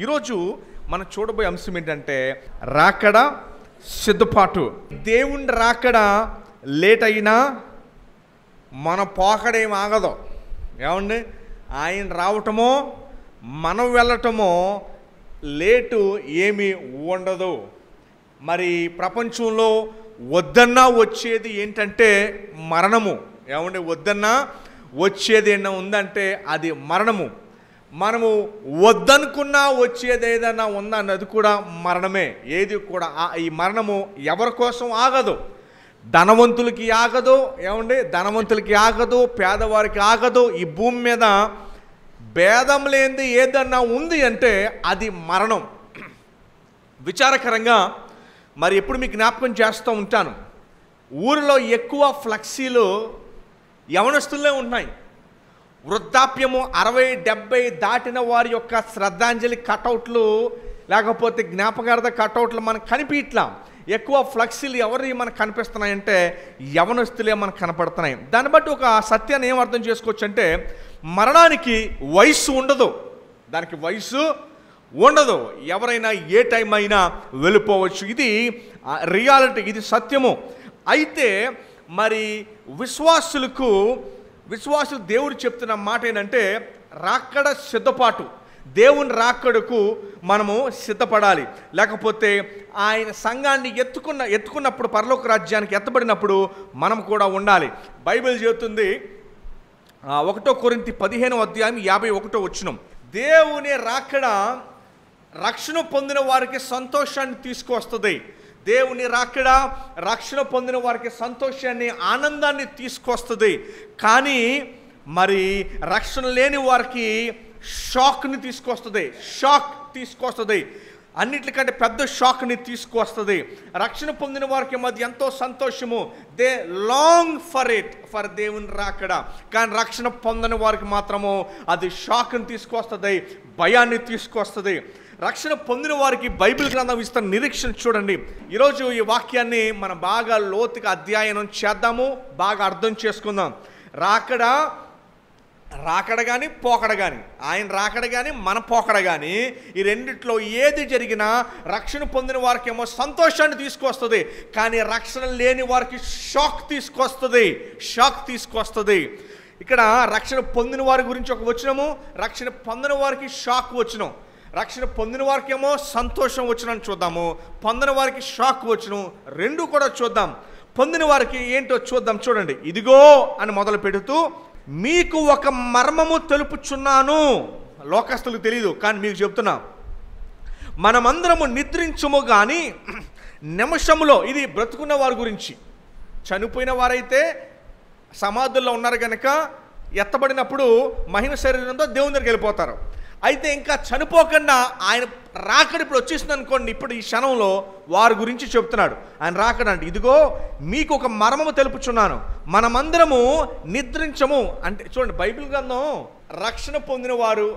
ఈరోజు మనం చూడబోయే అంశం ఏంటంటే రాకడ సిద్ధపాటు. దేవుని రాకడ లేట్ అయినా మన పోకడేం ఆగదు. ఏమండి, ఆయన రావటమో మనం వెళ్ళటమో లేటు ఏమీ ఉండదు. మరి ప్రపంచంలో వద్దన్నా వచ్చేది ఏంటంటే మరణము. ఏమండి, వద్దన్నా వచ్చేది ఏదైనా ఉందంటే అది మరణము. మనము వద్దనుకున్నా వచ్చేది ఏదైనా ఉందా అన్నది కూడా మరణమే. ఏది కూడా ఈ మరణము ఎవరి కోసం ఆగదు. ధనవంతులకి ఆగదు. ఏమండి, ధనవంతులకి ఆగదు, పేదవారికి ఆగదు. ఈ భూమి మీద భేదం లేనిది ఏదన్నా ఉంది అంటే అది మరణం. విచారకరంగా మరి ఎప్పుడు మీకు జ్ఞాపకం చేస్తూ ఉంటాను, ఊరిలో ఎక్కువ ఫ్లెక్సీలు యవనస్తులే ఉన్నాయి. వృద్ధాప్యము 60-70 దాటిన వారి యొక్క శ్రద్ధాంజలి కటౌట్లు లేకపోతే జ్ఞాపకార్థ కటౌట్లు మనకు కనిపించట్లా. ఎక్కువ ఫ్లెక్సీలు ఎవరి మనకు కనిపిస్తున్నాయంటే యవనస్తులే మనకు కనపడుతున్నాయి. దాన్ని బట్టి ఒక సత్యాన్ని ఏం అర్థం చేసుకోవచ్చు అంటే మరణానికి వయసు ఉండదు, దానికి వయసు ఉండదు. ఎవరైనా ఏ టైం అయినా వెళ్ళిపోవచ్చు. ఇది రియాలిటీ, ఇది సత్యము. అయితే మరి విశ్వాసులు దేవుడు చెప్తున్న మాట ఏంటంటే రాకడ సిద్ధపాటు. దేవుని రాకడకు మనము సిద్ధపడాలి. లేకపోతే ఆయన సంఘాన్ని ఎత్తుకున్నప్పుడు పరలోక రాజ్యానికి ఎత్తబడినప్పుడు మనం కూడా ఉండాలి. బైబిల్ చెబుతుంది 1 కొరింథీ 15:51 దేవుని రాకడ రక్షణ పొందిన వారికి సంతోషాన్ని తీసుకొస్తుంది. దేవుని రాకడ రక్షణ పొందిన వారికి సంతోషాన్ని, ఆనందాన్ని తీసుకొస్తుంది. కానీ మరి రక్షణ లేని వారికి షాక్ని తీసుకొస్తుంది. అన్నిటికంటే పెద్ద షాక్ని తీసుకొస్తుంది. రక్షణ పొందిన వారికి మధ్య ఎంతో సంతోషము, దే లాంగ్ ఫర్ దేవుని రాకడ. కానీ రక్షణ పొందని వారికి మాత్రము అది షాక్ని తీసుకొస్తుంది, భయాన్ని తీసుకొస్తుంది. రక్షణ పొందిన వారికి బైబిల్ గ్రంథం ఇస్తున్న నిరీక్షణ చూడండి. ఈరోజు ఈ వాక్యాన్ని మనం బాగా లోతుగా అధ్యయనం చేద్దాము, బాగా అర్థం చేసుకుందాం. రాకడ కానీ పోకడ కానీ, ఆయన రాకడ కానీ మన పోకడ కానీ, ఈ రెండిట్లో ఏది జరిగినా రక్షణ పొందిన వారికి ఏమో సంతోషాన్ని తీసుకొస్తుంది, కానీ రక్షణ లేని వారికి షాక్ తీసుకొస్తుంది. ఇక్కడ రక్షణ పొందిన వారి గురించి ఒక వచనము, రక్షణ పొందిన వారికి షాక్ వచనం. రక్షణ పొందిన వారికి ఏమో సంతోషం వచనం చూద్దాము, పొందిన వారికి షాక్ వచనం, రెండు కూడా చూద్దాం. పొందిన వారికి ఏంటో చూద్దాం. చూడండి, ఇదిగో అని మొదలు పెడుతూ మీకు ఒక మర్మము తెలుపుచున్నాను. లోకస్తులకు తెలియదు, కానీ మీకు చెప్తున్నా. మనమందరము నిద్రించుము కానీ నిమిషములో, ఇది బ్రతుకున్న వారి గురించి. చనిపోయిన వారైతే సమాధుల్లో ఉన్నారు కనుక ఎత్తబడినప్పుడు మహిమ శరీరంతో దేవుని దగ్గరికి వెళ్ళిపోతారు. అయితే ఇంకా చనిపోకుండా ఆయన రాకడ ఇప్పుడు వచ్చేసింది అనుకోండి, ఇప్పుడు ఈ క్షణంలో వారి గురించి చెప్తున్నాడు. ఆయన రాకడ అంటే ఇదిగో మీకు ఒక మర్మము తెలుపుచున్నాను, మనమందరము నిద్రించము అంటే. చూడండి, బైబిల్ గ్రంథం రక్షణ పొందిన వారు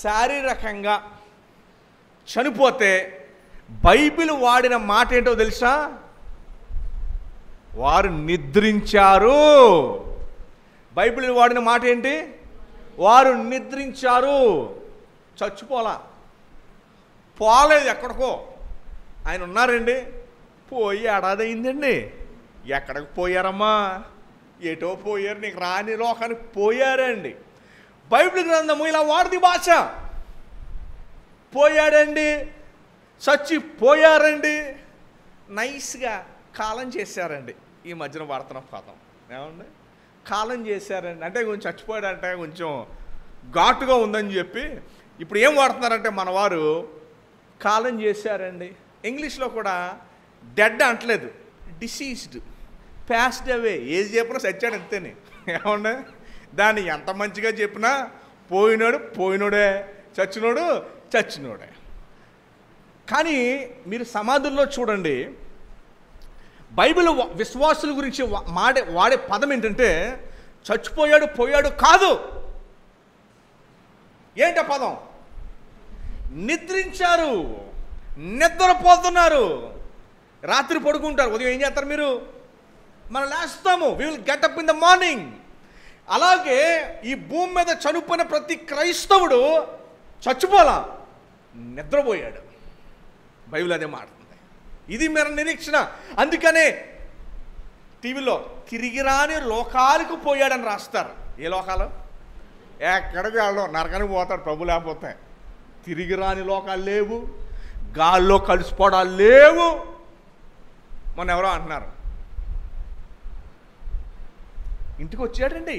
శారీరకంగా చనిపోతే బైబిల్ వాడిన మాట ఏంటో తెలుసా? వారు నిద్రించారు. బైబిల్ వాడిన మాట ఏంటి? వారు నిద్రించారు. పోలేదు ఎక్కడికో. ఆయన ఉన్నారండి, పోయి ఏడాది అయిందండి. ఎక్కడికి పోయారమ్మా? ఎటో పోయారు, నీకు రాని లోకానికి పోయారండి. బైబిల్ గ్రంథము ఇలా వాడిది భాష. పోయాడండి, చచ్చిపోయారండి, నైస్గా కాలం చేశారండి. ఈ మధ్యన వాడుతున్న పదం ఏమండి, కాలం చేశారండి అంటే కొంచెం చచ్చిపోయాడంటే కొంచెం ఘాటుగా ఉందని చెప్పి ఇప్పుడు ఏం వాడుతున్నారంటే మన వారు కాలం చేశారండి. ఇంగ్లీష్లో కూడా డెడ్ అంటలేదు, డిసీజ్డ్, ప్యాస్డ్ అవే. ఏది చెప్పినా చచ్చాడు అంతేనే. ఏమండి, దాన్ని ఎంత మంచిగా చెప్పినా పోయినోడే, చచ్చినోడే. కానీ మీరు సమాధుల్లో చూడండి, బైబిల్ విశ్వాసుల గురించి వాడే పదం ఏంటంటే పోయాడు కాదు. ఏంట పదం? నిద్రించారు, నిద్రపోతున్నారు. రాత్రి పడుకుంటారు, ఉదయం ఏం చేస్తారు మీరు? మనం లేస్తాము, we will get up in the morning. అలాగే ఈ భూమి మీద చనిపోయిన ప్రతి క్రైస్తవుడు చచ్చిపోలా, నిద్రపోయాడు. బైబిల్ అదే మాట్లాడుతుంది. ఇది మన నిరీక్షణ. అందుకనే టీవీలో తిరిగి రాని లోకాలకు పోయాడని రాస్తారు. ఏ లోకాలు? ఎక్కడికి వెళ్ళడం, నరకానికి పోతాడు ప్రభు లేకపోతే. తిరిగి రాని లోకాలు లేవు, గాల్లో కలిసిపోవడాలు లేవు. మొన్న ఎవరో అంటున్నారు, ఇంటికి వచ్చాడండి,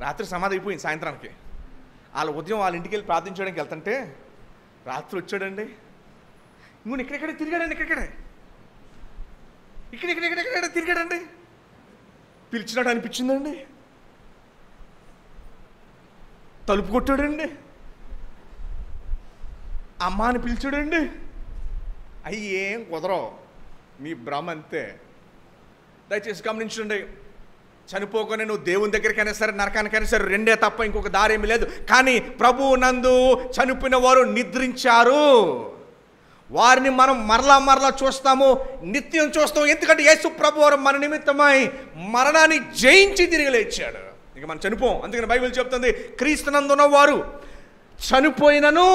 రాత్రి సమాధి అయిపోయింది సాయంత్రానికి. వాళ్ళ ఉదయం వాళ్ళ ఇంటికి వెళ్ళి ప్రార్థించడానికి వెళ్తుంటే రాత్రి వచ్చాడండి. ఇంకొన్ని ఇక్కడెక్కడే తిరిగాడండి, ఇక్కడెక్కడే తిరిగాడండి. పిలిచినట్టు అనిపించిందండి, తలుపు కొట్టాడండి, అమ్మ అని పిలిచాడండి. అవి ఏం కుదరవు, మీ భ్రమ అంతే. దయచేసి గమనించండి, చనిపోగానే నువ్వు దేవుని దగ్గరికైనా సరే నరకానికైనా సరే రెండే తప్ప ఇంకొక దారి ఏమీ లేదు. కానీ ప్రభువు నందు చనిపోయిన వారు నిద్రించారు. వారిని మనం మరలా చూస్తాము, నిత్యం చూస్తాము. ఎందుకంటే యేసు ప్రభు వారు మన నిమిత్తమై మరణాన్ని జయించి తిరిగి లేచాడు. ఇక మనం చనిపోం. అందుకని బైబిల్ చెప్తుంది, క్రీస్తునందున్న వారు చనిపోయినను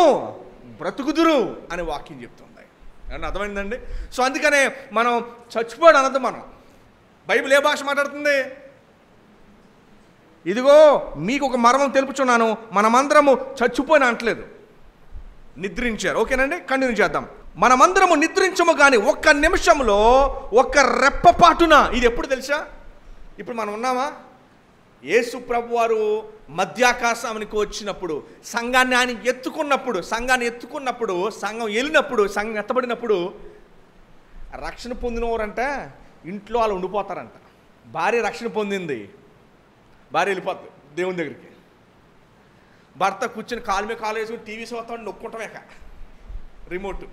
బ్రతుకుదురు అని వాక్యం చెప్తుంది. ఏమన్నా అర్థమైందండి? సో అందుకనే మనం చచ్చిపోయాడు అన్నది. మనం బైబిల్ ఏ భాష మాట్లాడుతుంది? ఇదిగో మీకు ఒక మర్మం తెలుపుచున్నాను, మనమందరము చచ్చిపోయిన అంటలేదు, నిద్రించారు. ఓకేనండి, కంటిన్యూ చేద్దాం. మనమందరము నిద్రించము కానీ ఒక్క నిమిషంలో, ఒక్క రెప్పపాటున. ఇది ఎప్పుడు తెలుసా? ఇప్పుడు మనం ఉన్నామా? యేసు ప్రభు వారు మధ్యాకాశానికి వచ్చినప్పుడు, సంఘాన్ని ఆయన ఎత్తుకున్నప్పుడు, సంఘం వెళ్ళినప్పుడు, సంఘం ఎత్తబడినప్పుడు రక్షణ పొందినవారంట ఇంట్లో వాళ్ళు ఉండిపోతారంట. భార్య రక్షణ పొందింది, భార్య వెళ్ళిపోతుంది దేవుని దగ్గరికి. భర్త కూర్చొని కాలు మీద కాలు వేసుకుని టీవీ చూస్తాడు, నొక్కుంటామే. రిమోట్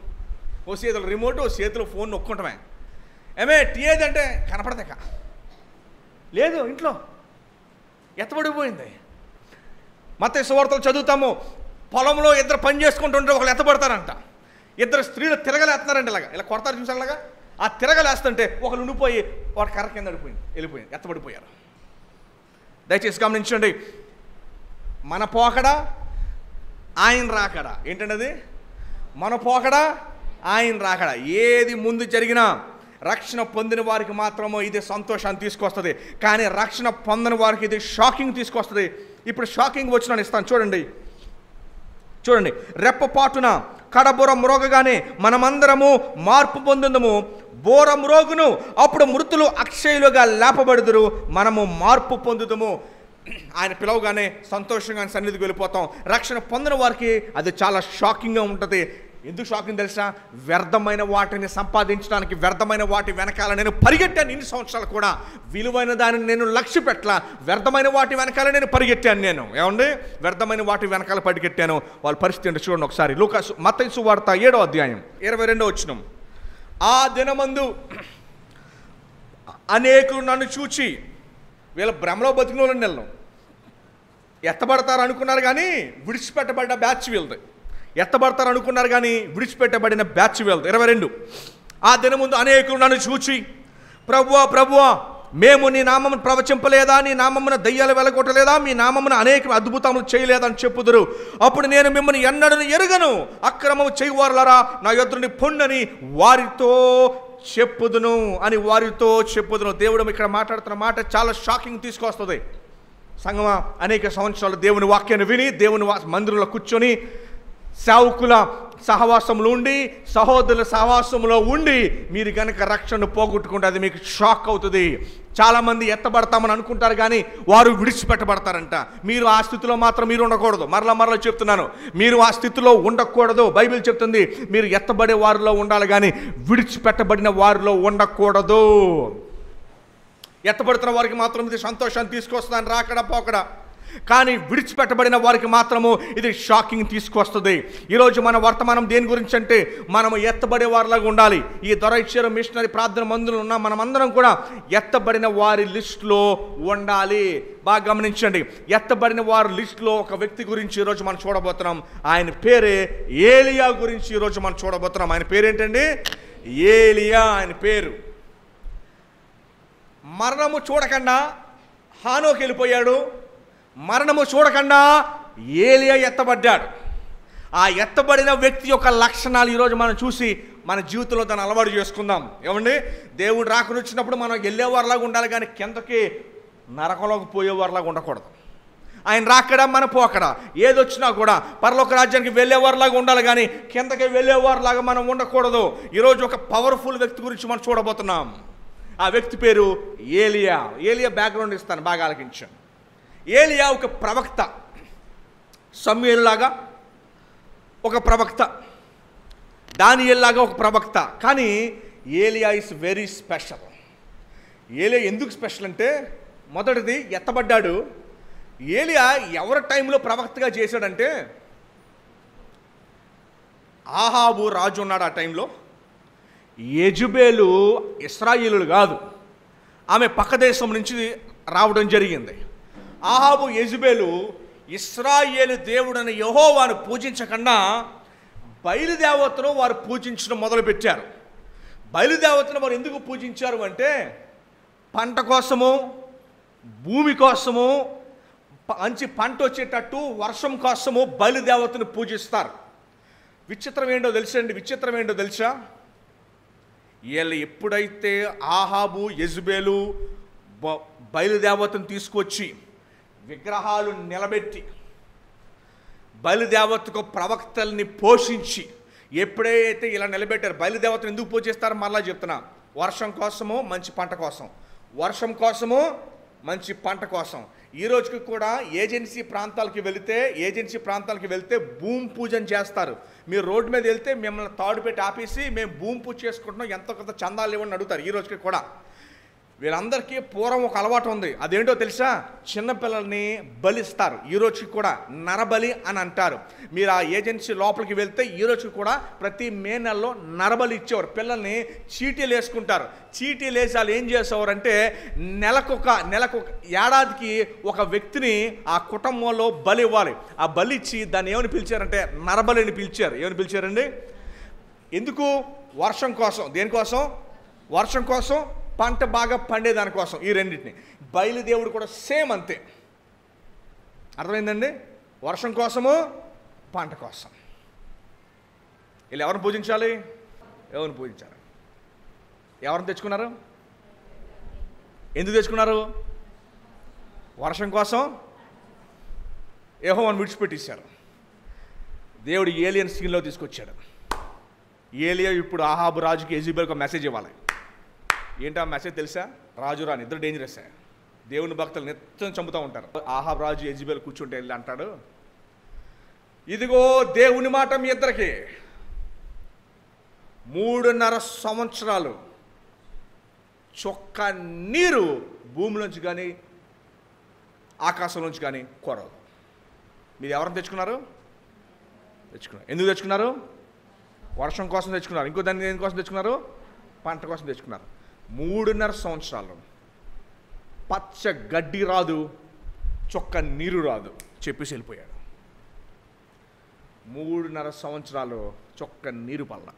ఓ చేతులు రిమోట్, ఓ చేతిలో ఫోన్ నొక్కుంటామే. ఏమే టీ ఏదంటే కనపడదాక లేదు, ఇంట్లో ఎత్తబడిపోయింది. మత్తయి సువార్తలు చదువుతాము, పొలంలో ఇద్దరు పని చేసుకుంటుంటే ఒకళ్ళు ఎత్తబడతారంట. ఇద్దరు స్త్రీలు తిరగలేస్తున్నారంట, ఇలా కొడతారు చూసారులాగా. ఆ తిరగలేస్తుంటే ఒకళ్ళు ఉండిపోయి వాడు కర్ర కింద వెళ్ళిపోయింది, ఎత్తబడిపోయారు. దయచేసి గమనించండి, మన పోకడా ఆయన రాకడా. ఏంటంటే అది మన పోకడా ఆయన రాకడా. ఏది ముందు జరిగినా రక్షణ పొందిన వారికి మాత్రమో ఇది సంతోషాన్ని తీసుకొస్తుంది, కానీ రక్షణ పొందని వారికి ఇది షాకింగ్ తీసుకొస్తుంది. ఇప్పుడు షాకింగ్ వచ్చిన ఇస్తాను చూడండి. రెప్పపాటున కడబుర మ్రోగగానే మనమందరము మార్పు పొందుదము. బోర మ్రోగును, అప్పుడు మృతులు అక్షయులుగా లేపబడుదురు, మనము మార్పు పొందుదము. ఆయన పిలవగానే సంతోషంగా సన్నిధికి వెళ్ళిపోతాం. రక్షణ పొందిన వారికి అది చాలా షాకింగ్గా ఉంటుంది. ఎందుకు షాకింగ్ తెలుసా? వ్యర్థమైన వాటిని సంపాదించడానికి, వ్యర్థమైన వాటి వెనకాల నేను పరిగెట్టాను. ఇన్ని సంవత్సరాలు కూడా విలువైన దానిని నేను లక్ష్య పెట్టలా, వ్యర్థమైన వాటి వెనకాల నేను పరిగెట్టాను. నేను ఏమండి వ్యర్థమైన వాటి వెనకాల పరిగెట్టాను. వాళ్ళ పరిస్థితి ఏంటో చూడండి ఒకసారి. మత్తయి సువార్త 7వ అధ్యాయం 22వ వచనం. ఆ దినమందు అనేకులు నన్ను చూచి, వీళ్ళ భ్రమలో బతికిన వాళ్ళని నెలను ఎత్తబడతారు అనుకున్నారు కానీ విడిచిపెట్టబడ్డ బ్యాచ్ వీళ్ళది. ఎత్తబడతారు అనుకున్నారు కానీ విడిచిపెట్టబడిన బ్యాచ్ వీళ్ళది. 22. ఆ దినముందు అనేకులు నన్ను చూచి, ప్రభువా మేము నీ నామమును ప్రవచింపలేదా, నీ నామమున దయ్యాలు వెలగొట్టలేదా, మీ నామమున అనేక అద్భుతములు చేయలేదని చెప్పుదురు. అప్పుడు నేను మిమ్మల్ని ఎన్నడూ ఎరుగను, అక్రమము చేయువారులారా నా యొద్దనుండి పొండని వారితో చెప్పుదును అని వారితో చెప్పుదును. దేవుడు ఇక్కడ మాట్లాడుతున్న మాట చాలా షాకింగ్ తీసుకొస్తుంది. సంగమా, అనేక సంవత్సరాలు దేవుని వాక్యాన్ని విని, దేవుని మందిరంలో కూర్చొని, సేవకుల సహవాసంలో ఉండి, సహోదరుల సహవాసంలో ఉండి మీరు కనుక రక్షణను పోగొట్టుకుంటే అది మీకు షాక్ అవుతుంది. చాలామంది ఎత్తబడతామని అనుకుంటారు కానీ వారు విడిచిపెట్టబడతారంట. మీరు ఆ స్థితిలో మాత్రం మీరు ఉండకూడదు. మరలా చెప్తున్నాను, మీరు ఆ స్థితిలో ఉండకూడదు. బైబిల్ చెప్తుంది మీరు ఎత్తబడే వారిలో ఉండాలి కానీ విడిచిపెట్టబడిన వారిలో ఉండకూడదు. ఎత్తబడుతున్న వారికి మాత్రం ఇది సంతోషాన్ని తీసుకొస్తుందని రాకడా పోకడా, కానీ విడిచిపెట్టబడిన వారికి మాత్రము ఇది షాకింగ్ తీసుకొస్తుంది. ఈరోజు మన వర్తమానం దేని గురించి అంటే మనము ఎత్తబడే వారిలాగా ఉండాలి. ఈ దొరైశ్వర మిషనరీ ప్రార్థన మందులు ఉన్న మనమందరం కూడా ఎత్తబడిన వారి లిస్టులో ఉండాలి. బాగా గమనించండి, ఎత్తబడిన వారి లిస్టులో ఒక వ్యక్తి గురించి ఈరోజు మనం చూడబోతున్నాం. ఆయన పేరే ఏలియా గురించి ఈరోజు మనం చూడబోతున్నాం. ఆయన పేరేంటండి? ఏలియా. ఆయన పేరు. మరణము చూడకుండా హానోకి వెళ్ళిపోయాడు, మరణము చూడకుండా ఏలియా ఎత్తబడ్డాడు. ఆ ఎత్తబడిన వ్యక్తి యొక్క లక్షణాలు ఈరోజు మనం చూసి మన జీవితంలో దాన్ని అలవాటు చేసుకుందాం. ఏమండి, దేవుడు రాకను వచ్చినప్పుడు మనం వెళ్ళేవారిలాగా ఉండాలి, కానీ కిందకి నరకంలోకి పోయేవారిలాగా ఉండకూడదు. ఆయన రాకడా మన పోకడా ఏది వచ్చినా కూడా పరలోక రాజ్యానికి వెళ్ళేవారిలాగా ఉండాలి, కానీ కిందకి వెళ్ళేవారిలాగా మనం ఉండకూడదు. ఈరోజు ఒక పవర్ఫుల్ వ్యక్తి గురించి మనం చూడబోతున్నాం. ఆ వ్యక్తి పేరు ఏలియా. ఏలియా బ్యాక్గ్రౌండ్ ఇస్తాను, బాగా ఆలకించాను. ఏలియా ఒక ప్రవక్త, సమూయేలులాగా ఒక ప్రవక్త, దానియేలులాగా ఒక ప్రవక్త. కానీ ఏలియా ఇస్ వెరీ స్పెషల్. ఏలియా ఎందుకు స్పెషల్ అంటే, మొదటిది ఎత్తబడ్డాడు. ఏలియా ఎవరి టైంలో ప్రవక్తగా చేశాడంటే, ఆహాబు రాజు ఉన్నాడు ఆ టైంలో. యెజబెలు ఇశ్రాయేలు కాదు, ఆమె పక్క దేశం నుంచి రావడం జరిగింది. ఆహాబు యెజబెలు ఇశ్రాయేలు దేవుడని యెహోవాను పూజించకుండా బయలుదేవతను వారు పూజించడం మొదలుపెట్టారు. బయలుదేవతను వారు ఎందుకు పూజించారు అంటే, పంట కోసము, భూమి కోసము, మంచి పంట వచ్చేటట్టు వర్షం కోసము బయలుదేవతను పూజిస్తారు. విచిత్రం ఏంటో తెలుసా? వీళ్ళు ఎప్పుడైతే ఆహాబు యెజబెలు బయలుదేవతను తీసుకొచ్చి విగ్రహాలు నిలబెట్టి బయలుదేవతకు ప్రవక్తల్ని పోషించి ఎప్పుడైతే ఇలా నిలబెట్టారు, బయలుదేవతను ఎందుకు పూజిస్తారు మరలా చెప్తున్నా, వర్షం కోసము, మంచి పంట కోసం, వర్షం కోసము, మంచి పంట కోసం. ఈ రోజుకి కూడా ఏజెన్సీ ప్రాంతాలకు వెళితే భూమి పూజన చేస్తారు. మీరు రోడ్డు మీద వెళ్తే మిమ్మల్ని తాడు పెట్టి ఆపేసి మేము భూమి పూజ చేసుకుంటున్నాం, ఎంతో కొంత చందాలు ఇవ్వని అడుగుతారు. ఈ రోజుకి కూడా వీళ్ళందరికీ పూర్వం ఒక అలవాటు ఉంది. అదేంటో తెలుసా? చిన్నపిల్లల్ని బలిస్తారు. ఈ రోజుకి కూడా నరబలి అని అంటారు. మీరు ఆ ఏజెన్సీ లోపలికి వెళ్తే ఈ రోజుకి కూడా ప్రతి మే నెలలో నరబలి ఇచ్చేవారు. పిల్లల్ని చీటీలు వేసుకుంటారు. చీటీలు వేసి వాళ్ళు ఏం చేసేవారంటే, నెలకొక ఏడాదికి ఒక వ్యక్తిని ఆ కుటుంబంలో బలి ఇవ్వాలి. ఆ బలి ఇచ్చి దాన్ని ఏమని పిలిచారంటే నరబలి అని పిలిచారు. ఏమని పిలిచారండి? ఎందుకు? వర్షం కోసం. దేనికోసం? వర్షం కోసం, పంట బాగా పండేదానికోసం. ఈ రెండింటిని. బయలుదేవుడు కూడా సేమ్ అంతే. అర్థమైందండి? వర్షం కోసము, పంట కోసం. వీళ్ళు ఎవరిని పూజించాలి? ఎవరిని పూజించాలి? ఎవరిని తెచ్చుకున్నారు? ఎందుకు తెచ్చుకున్నారు? వర్షం కోసం యెహోవాను విడిచిపెట్టేశారు. దేవుడు ఏలియన్ సీన్లో తీసుకొచ్చాడు. ఏలియా ఇప్పుడు ఆహాబు రాజుకి యెజబెలుకి ఒక మెసేజ్ ఇవ్వాలి. ఏంటో ఆ మెసేజ్ తెలుసా? రాజు రాని ఇద్దరు డేంజరస్. దేవుని భక్తులు నిత్యం చంపుతూ ఉంటారు. ఆహాబు రాజు యెజబెలు కూర్చుంటే వెళ్ళి అంటాడు, ఇదిగో దేవుని మాట మీ ఇద్దరికి 3.5 సంవత్సరాలు చొక్క నీరు భూమిలోంచి కానీ ఆకాశంలోంచి కానీ కొరదు. మీరు ఎవరిని తెచ్చుకున్నారు? ఎందుకు తెచ్చుకున్నారు? వర్షం కోసం తెచ్చుకున్నారు. ఇంకో దాన్ని దేనికోసం తెచ్చుకున్నారు? పంట కోసం తెచ్చుకున్నారు. 3.5 సంవత్సరాలు పచ్చ గడ్డి రాదు, చొక్క నీరు రాదు చెప్పేసి వెళ్ళిపోయాడు. 3.5 సంవత్సరాలు చొక్క నీరు పల్ల.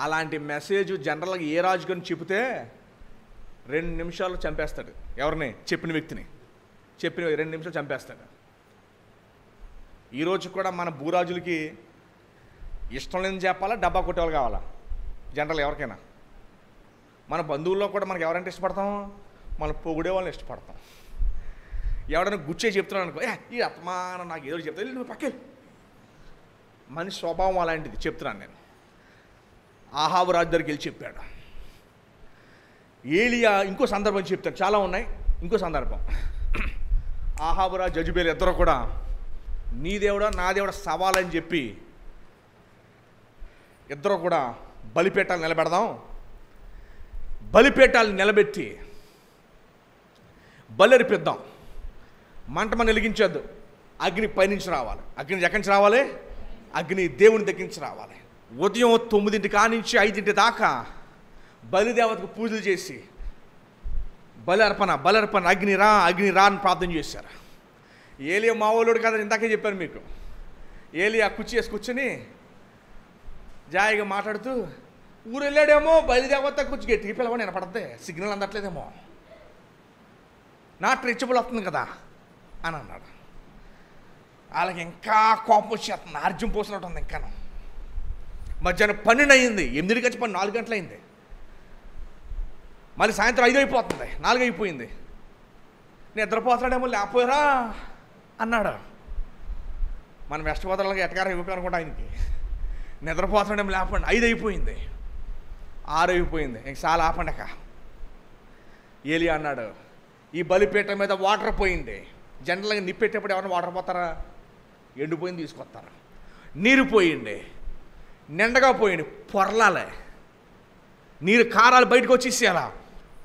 అలాంటి మెసేజ్ జనరల్గా ఏ రాజు గారిని చెబితే 2 నిమిషాలు చంపేస్తాడు. ఎవరిని? చెప్పిన వ్యక్తిని. 2 నిమిషాలు చంపేస్తాడు. ఈరోజు కూడా మన భూరాజులకి ఇష్టం లేని చెప్పాలా, డబ్బా కొట్టేవాళ్ళు కావాలా? జనరల్ ఎవరికైనా. మన బంధువుల్లో కూడా మనకు ఎవరంటే ఇష్టపడతాం? మనం పొగిడే వాళ్ళని ఇష్టపడతాం. ఎవడైనా గుచ్చే చెప్తున్నాను అనుకో, ఈ అత్మానం నాకు ఏదో చెప్తా, నువ్వు పక్కే. మనిషి స్వభావం అలాంటిది. చెప్తున్నాను నేను. ఆహాబు రాజు దగ్గరికి వెళ్ళి చెప్పాడు. ఏలియా ఇంకో సందర్భం చెప్తాడు, చాలా ఉన్నాయి. ఇంకో సందర్భం, ఆహాబు రాజు యెజబెలు ఇద్దరు కూడా నీ దేవుడా నా దేవుడా సవాలని చెప్పి ఇద్దరు కూడా బలిపీఠాలు నిలబెడదాం. బలిపీఠాలు నిలబెట్టి బలరిపిద్దాం. మంట మనం వెలిగించొద్దు. అగ్ని పైనుంచి రావాలి. అగ్ని ఎక్కడి నుంచి రావాలి? అగ్ని దేవుని దగ్గర నుంచి రావాలి. ఉదయం 9 కానించి 5 దాకా బలిదేవతకు పూజలు చేసి బలర్పణ అగ్ని రా అని ప్రార్థన చేశారు. ఏలియా మావోలుడు కదా, ఇందాకే చెప్పాను మీకు. ఏలియా కుర్చీ వేసి కూర్చొని జాయిగా మాట్లాడుతూ ఊరు వెళ్ళాడేమో, బయలుదేవత కూర్చి గట్టిగా పిలవని వినపడద్దే, సిగ్నల్ అందట్లేదేమో. నాట్ రీచబుల్ వస్తుంది కదా అని అన్నాడు. వాళ్ళకి ఇంకా కోపం వచ్చేస్తుంది, ఆర్జ్యం పోసినట్టు ఉంది. ఇంకా మధ్యాహ్నం 12 అయింది, 8 గంటల పని 4 గంటలు అయింది. మళ్ళీ సాయంత్రం 5 అయిపోతుంది, 4 అయిపోయింది. నిద్రపోతాడేమో లేకపోయారా అన్నాడు. మనం వెస్టపోతాళ్ళకి ఎటకారం ఇవ్వక అనుకుంటా ఆయనకి. నిద్రపోతాడేమో లేపండి, 5 అయిపోయింది, 6 అయిపోయింది, ఇంక చాలా ఆపండక. ఏలియా అన్నాడు, ఈ బలిపీఠం మీద వాటర్ పోయింది. జనరల్గా నిప్పెట్టేప్పుడు ఎవరైనా వాటర్ పోతారా? ఎండిపోయింది తీసుకొస్తారు. నీరు పోయింది, నిండగా పోయింది, పొరలాలే, నీరు కారాలు బయటకు వచ్చేసేయాలా,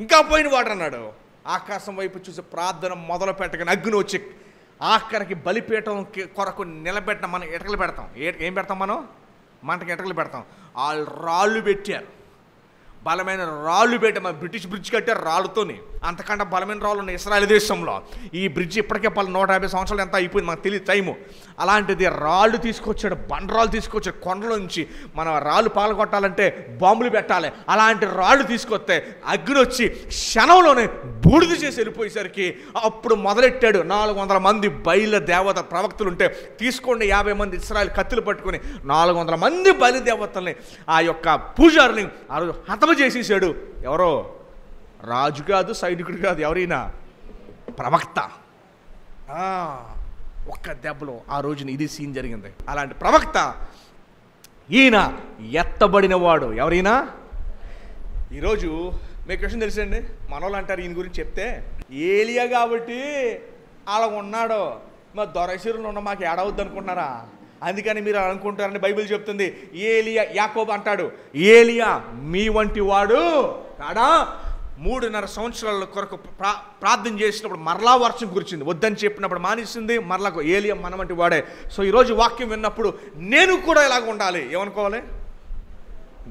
ఇంకా పోయిన వాటర్ అన్నాడు. ఆకాశం వైపు చూసి ప్రార్థన మొదలు పెట్టగానే అగ్ని వచ్చి ఆఖరికి బలిపీఠం కొరకు నిలబెట్టిన మనం ఎటకలు పెడతాం. ఏం పెడతాం మనం? మంటకి ఎటకలు పెడతాం. వాళ్ళు రాళ్ళు పెట్టారు, బలమైన రాళ్ళు పెట్టి, మన బ్రిటిష్ బ్రిడ్జ్ కట్టారు రాళ్ళతోని. అంతకంటే బలమైన రాళ్ళు ఉన్నాయి ఇస్రాయేల్ దేశంలో. ఈ బ్రిడ్జ్ ఇప్పటికే 150 సంవత్సరాలు ఎంత అయిపోయింది మనకు తెలియదు టైము. అలాంటిది రాళ్ళు తీసుకొచ్చాడు, బండరాళ్ళు తీసుకొచ్చాడు. కొండల నుంచి మనం రాళ్ళు పాల్గొట్టాలంటే బాంబులు పెట్టాలి. అలాంటి రాళ్ళు తీసుకొస్తే అగ్ని వచ్చి క్షణంలోనే బూడిద చేసి వెళ్ళిపోయేసరికి అప్పుడు మొదలెట్టాడు. 400 మంది బయలు దేవత ప్రవక్తలు ఉంటే తీసుకోండి, 50 మంది ఇశ్రాయేలు కత్తులు పట్టుకుని 400 మంది బయలుదేవతల్ని, ఆ యొక్క పూజారుని ఆ రోజు హతమ చేసేసాడు. ఎవరో రాజు కాదు, సైనికుడు కాదు, ఎవరైనా ప్రవక్త. ఒక్క దెబ్బలో ఆ రోజున ఇది సీన్ జరిగింది. అలాంటి ప్రవక్త ఈయన ఎత్తబడినవాడు. ఎవరైనా ఈరోజు మీకు క్వశ్చన్ తెలుసండి, మనోళ్ళు అంటారు ఈయన గురించి చెప్తే, ఏలియా కాబట్టి అలా ఉన్నాడు, మా దొరశీరులు ఉన్న మాకు ఏడవద్దు అనుకుంటున్నారా? అందుకని మీరు అనుకుంటారని బైబిల్ చెప్తుంది. ఏలియా, యాకోబు అంటాడు, ఏలియా మీ వంటి వాడు కాడా, 3.5 సంవత్సరాల కొరకు ప్రార్థన చేసినప్పుడు మరలా వర్షం కురిచింది, వద్దని చెప్పినప్పుడు మానేసింది, మరలా ఏలియా మన వంటి వాడే. సో ఈరోజు వాక్యం విన్నప్పుడు నేను కూడా ఇలాగ ఉండాలి. ఏమనుకోవాలి?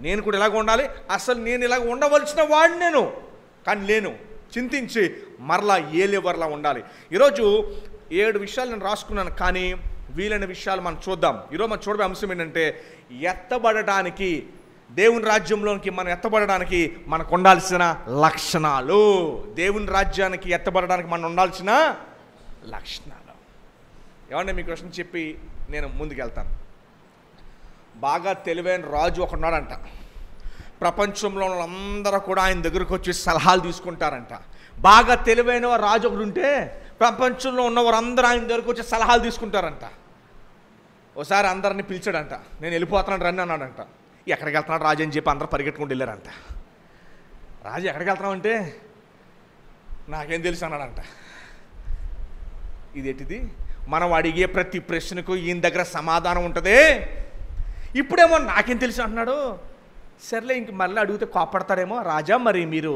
నేను కూడా ఇలాగ ఉండాలి. అసలు నేను ఇలాగ ఉండవలసిన వాడు నేను, కానీ లేను. చింతించి మరలా ఏలియవర్లా ఉండాలి. ఈరోజు 7 విషయాలు నేను రాసుకున్నాను, కానీ వీలైన విషయాలు మనం చూద్దాం. ఈరోజు మనం చూడబోయే అంశం ఏంటంటే, ఎత్తబడటానికి, దేవుని రాజ్యంలోనికి మనం ఎత్తబడడానికి మనకు ఉండాల్సిన లక్షణాలు. దేవుని రాజ్యానికి ఎత్తబడడానికి మనం ఉండాల్సిన లక్షణాలు ఏమంటే మీకు క్వశ్చన్ చెప్పి నేను ముందుకెళ్తాను. బాగా తెలివైన రాజు ఒకడున్నాడంట. ప్రపంచంలో అందరూ కూడా ఆయన దగ్గరకు వచ్చి సలహాలు తీసుకుంటారంట. బాగా తెలివైన రాజు ఒకడు ఉంటే ప్రపంచంలో ఉన్నవారు అందరూ ఆయన దగ్గరకు వచ్చి సలహాలు తీసుకుంటారంట. ఒకసారి అందరిని పిలిచాడంట, నేను వెళ్ళిపోతున్నాను రండి అన్నాడంట. ఎక్కడికి వెళ్తున్నాడు రాజు అని చెప్పి అందరూ పరిగెట్టుకుంటూ వెళ్ళారంట. రాజు ఎక్కడికి వెళ్తున్నావు అంటే, నాకేం తెలుసు అన్నాడంట. ఇదేంటిది, మనం అడిగే ప్రతి ప్రశ్నకు ఈయన దగ్గర సమాధానం ఉంటుంది. ఇప్పుడేమో నాకేం తెలుసు అంటున్నాడు. సర్లే, ఇంక మళ్ళీ అడిగితే కోపడతాడేమో. రాజా, మరి మీరు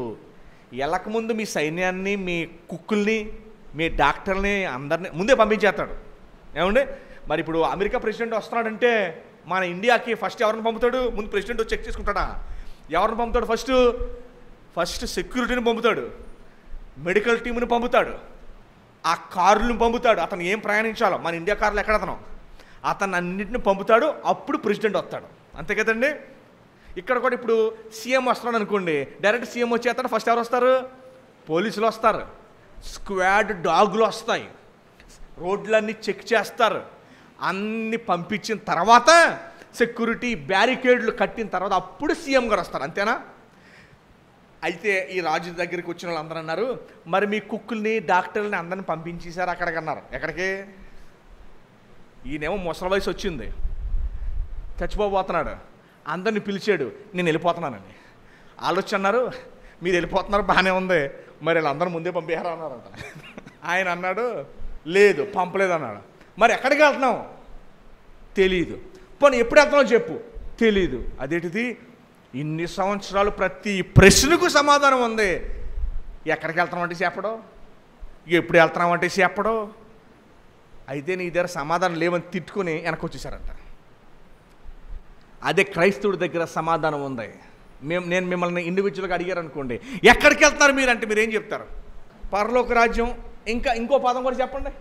వెళ్ళకముందు మీ సైన్యాన్ని, మీ కుక్కుల్ని, మీ డాక్టర్ని అందరినీ ముందే పంపించేస్తాడు. ఏమండి, మరి ఇప్పుడు అమెరికా ప్రెసిడెంట్ వస్తున్నాడంటే మన ఇండియాకి ఫస్ట్ ఎవరిని పంపుతాడు? ముందు ప్రెసిడెంట్ చెక్ చేసుకుంటాడా? ఎవరిని పంపుతాడు? ఫస్ట్ సెక్యూరిటీని పంపుతాడు, మెడికల్ టీంని పంపుతాడు, ఆ కార్లను పంపుతాడు. అతను ఏం ప్రయాణించాలో, మన ఇండియా కార్లు ఎక్కడ అతను అన్నింటిని పంపుతాడు. అప్పుడు ప్రెసిడెంట్ వస్తాడు. అంతే కదండి. ఇక్కడ కూడా ఇప్పుడు సీఎం వస్తున్నాడు అనుకోండి, డైరెక్ట్ సీఎం వచ్చేస్తాడు. ఫస్ట్ ఎవరు వస్తారు? పోలీసులు వస్తారు, స్క్వాడ్ డాగులు వస్తాయి, రోడ్లన్నీ చెక్ చేస్తారు. అన్ని పంపించిన తర్వాత సెక్యూరిటీ బ్యారికేడ్లు కట్టిన తర్వాత అప్పుడు సీఎం గారు వస్తారు. అంతేనా? అయితే ఈ రాజు దగ్గరికి వచ్చిన వాళ్ళు అందరూ అన్నారు, మరి మీ కుక్కుల్ని, డాక్టర్ని అందరిని పంపించేశారు అక్కడికి అన్నారు. ఎక్కడికి? ఈయనేమో ముసలి వయసు వచ్చింది, చచ్చిపోబోతున్నాడు. అందరిని పిలిచాడు, నేను వెళ్ళిపోతున్నానండి. ఆలోచన అన్నారు, మీరు వెళ్ళిపోతున్నారు బాగానే ఉంది, మరి వీళ్ళందరూ ముందే పంపించారా అన్నారంట. ఆయన అన్నాడు, లేదు పంపలేదు అన్నాడు. మరి ఎక్కడికి వెళ్తున్నావు? తెలీదు. పోనీ ఎప్పుడు వెళ్తున్నావు చెప్పు. తెలీదు. అదేంటిది, ఇన్ని సంవత్సరాలు ప్రతి ప్రశ్నకు సమాధానం ఉంది. ఎక్కడికి వెళ్తున్నాం అంటే చెప్పడం, ఎప్పుడు వెళ్తున్నాం అంటే చెప్పడం. అయితే నీ దగ్గర సమాధానం లేవని తిట్టుకుని వెనక్కి వచ్చేసారంట. అదే క్రైస్తవుడి దగ్గర సమాధానం ఉంది. నేను మిమ్మల్ని ఇండివిజువల్గా అడిగారు అనుకోండి, ఎక్కడికి వెళ్తున్నారు మీరు అంటే మీరు ఏం చెప్తారు? పరలోక రాజ్యం, ఇంకో పదం కూడా చెప్పండి.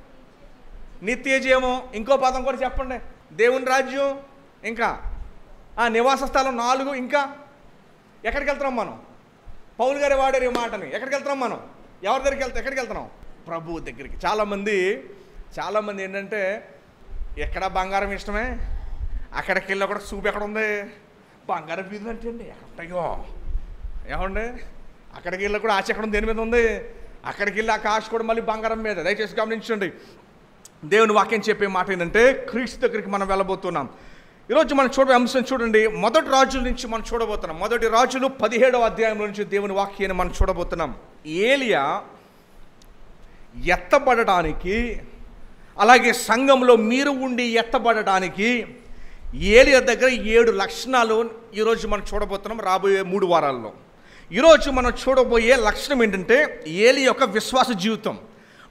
నిత్య జీవము, ఇంకో పదం కూడా చెప్పండి. దేవుని రాజ్యం, ఇంకా నివాస స్థలం 4, ఇంకా ఎక్కడికి వెళ్తున్నాం మనం? పౌలు గారి వాడారు ఈ మాటని. ఎక్కడికి వెళ్తున్నాం మనం? ఎవరి దగ్గరికి ఎక్కడికి వెళ్తున్నాం? ప్రభువు దగ్గరికి. చాలామంది ఏంటంటే ఎక్కడ బంగారం ఇష్టమే, అక్కడికి వెళ్ళి కూడా చూపు ఎక్కడ ఉంది, బంగారం ఫీజు అంటే అండి ఎక్కడో ఏమండి, అక్కడికి వెళ్ళి కూడా ఆశ ఎక్కడ దేని మీద ఉంది, అక్కడికి వెళ్ళి ఆ ఆశ కూడా మళ్ళీ బంగారం మీద. దయచేసి గమనించండి, దేవుని వాక్యం చెప్పే మాట ఏంటంటే క్రీస్తు దగ్గరికి మనం వెళ్ళబోతున్నాం. ఈరోజు మనం అంశం చూడండి, మొదటి రాజుల నుంచి మనం చూడబోతున్నాం. మొదటి రాజులు 17వ అధ్యాయంలో నుంచి దేవుని వాక్యాన్ని మనం చూడబోతున్నాం. ఏలియా ఎత్తబడడానికి, అలాగే సంఘంలో మీరు ఉండి ఎత్తబడడానికి ఏలియా దగ్గర 7 లక్షణాలు ఈరోజు మనం చూడబోతున్నాం రాబోయే 3 వారాల్లో. ఈరోజు మనం చూడబోయే లక్షణం ఏంటంటే ఏలియా యొక్క విశ్వాస జీవితం.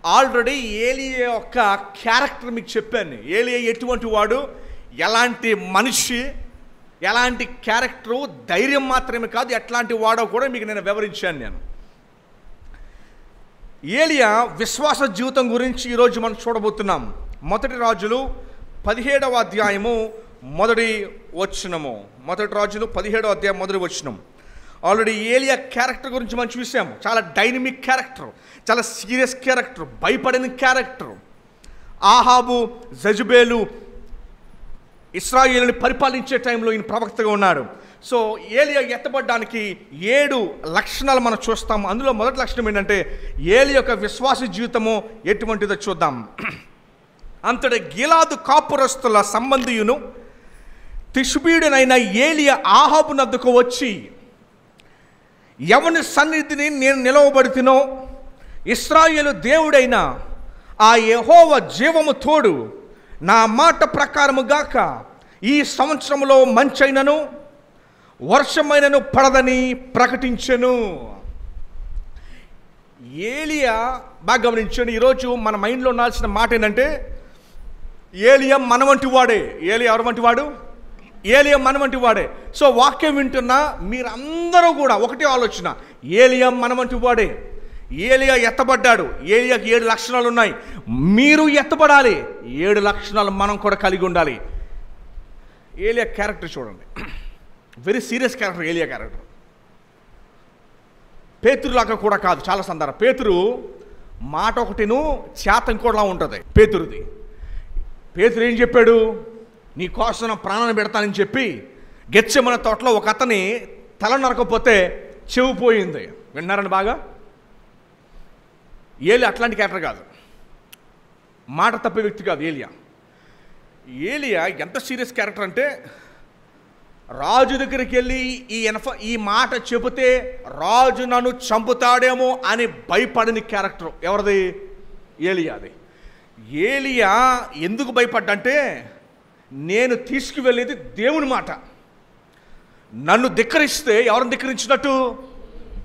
ఆల్రెడీ ఏలియా యొక్క క్యారెక్టర్ మీకు చెప్పాను. ఏలియా ఎటువంటి వాడు, ఎలాంటి మనిషి, ఎలాంటి క్యారెక్టరు, ధైర్యం మాత్రమే కాదు ఎట్లాంటి వాడో కూడా మీకు నేను వివరించాను. ఏలియా విశ్వాస జీవితం గురించి ఈరోజు మనం చూడబోతున్నాం. మొదటి రాజులు 17వ అధ్యాయము మొదటి వచనము. మొదటి రాజులు 17వ అధ్యాయం మొదటి వచనం. ఆల్రెడీ ఏలియా క్యారెక్టర్ గురించి మనం చూసాము. చాలా డైనమిక్ క్యారెక్టర్, చాలా సీరియస్ క్యారెక్టర్, భయపడిన క్యారెక్టర్. ఆహాబు, జెజబేలు ఇశ్రాయేలుని పరిపాలించే టైంలో ఈయన ప్రవక్తగా ఉన్నాడు. సో ఏలియా ఎత్తబడడానికి 7 లక్షణాలు మనం చూస్తాము. అందులో మొదటి లక్షణం ఏంటంటే ఏలియా యొక్క విశ్వాస జీవితము ఎటువంటిదో చూద్దాం. అంతటి గిలాదు కాపురస్తుల సంబంధియును తిష్బీయుడనైన ఏలియా ఆహాబు నద్దకు వచ్చి, ఎవని సన్నిధిని నేను నిలవబడితినో ఇశ్రాయేలు దేవుడైన ఆ యెహోవా జీవము తోడు, నా మాట ప్రకారము గాక ఈ సంవత్సరంలో మంచైనను వర్షమైనను పడదని ప్రకటించెను. ఏలియా బాగా గమనించండి. ఈరోజు మన మైండ్లో ఉండాల్సిన మాట ఏంటంటే ఏలియా మన వంటి వాడే. ఏలియా ఎవరి వంటి వాడు? ఏలియా మన వంటి వాడే. సో వాక్యం వింటున్నా మీరందరూ కూడా ఒకటే ఆలోచన, ఏలియా మన వంటి వాడే. ఏలియా ఎత్తబడ్డాడు. ఏలియాకి 7 లక్షణాలు ఉన్నాయి. మీరు ఎత్తబడాలి, 7 లక్షణాలు మనం కూడా కలిగి ఉండాలి. ఏలియా క్యారెక్టర్ చూడండి, వెరీ సీరియస్ క్యారెక్టర్ ఏలియా క్యారెక్టర్. పేతురులాగా కూడా కాదు. చాలా సందర్భం పేతురు మాట ఒకటిను చేతం కూడా ఉంటుంది పేతురుది. పేతురు ఏం చెప్పాడు? నీ కోసం నా ప్రాణాన్ని పెడతానని చెప్పి గెత్సెమనే తోటలో ఒక అతని తల నరకపోతే చెవు పోయింది. విన్నారని బాగా? ఏలియా అట్లాంటి క్యారెక్టర్ కాదు, మాట తప్పే వ్యక్తి కాదు ఏలియా. ఏలియా ఎంత సీరియస్ క్యారెక్టర్ అంటే రాజు దగ్గరికి వెళ్ళి ఈ మాట చెబితే రాజు నన్ను చంపుతాడేమో అని భయపడిన క్యారెక్టర్ ఎవరిది? ఏలియాది. ఏలియా ఎందుకు భయపడ్డంటే, నేను తీసుకువెళ్ళేది దేవుని మాట. నన్ను ధిక్కరిస్తే ఎవరిని ధిక్కరించినట్టు?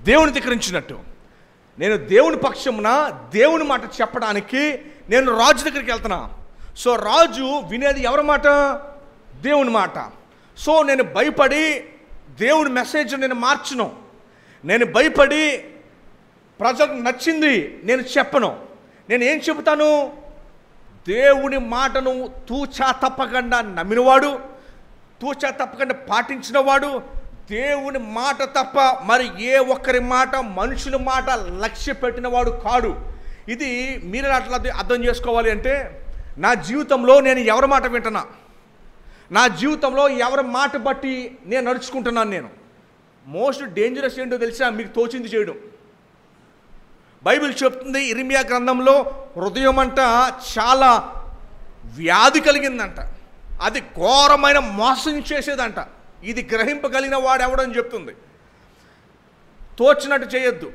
దేవుని ధిక్కరించినట్టు. నేను దేవుని పక్షమున దేవుని మాట చెప్పడానికి నేను రాజు దగ్గరికి వెళ్తున్నా. సో రాజు వినేది ఎవరి మాట? దేవుని మాట. సో నేను భయపడి దేవుని మెసేజ్ నేను మార్చను. నేను భయపడి ప్రజలకు నచ్చింది నేను చెప్పను. నేను ఏం చెబుతాను? దేవుని మాటను తూచా తప్పకుండా నమ్మినవాడు, తూచా తప్పకుండా పాటించినవాడు, దేవుని మాట తప్ప మరి ఏ ఒక్కరి మాట, మనుషుల మాట లక్ష్య పెట్టినవాడు కాడు. ఇది మీరు అట్లా అర్థం చేసుకోవాలి అంటే, నా జీవితంలో నేను ఎవరి మాట వింటున్నా, నా జీవితంలో ఎవరి మాట బట్టి నేను నడుచుకుంటున్నాను. నేను మోస్ట్ డేంజరస్ ఏంటో తెలుసా? మీకు తోచింది చేయడం. బైబిల్ చెప్తుంది ఇర్మియా గ్రంథంలో హృదయం అంట చాలా వ్యాధి కలిగిందంట, అది ఘోరమైన మోసం చేసేదంట. ఇది గ్రహింపగలిగిన వాడు ఎవడని చెప్తుంది. తోచినట్టు చేయొద్దు.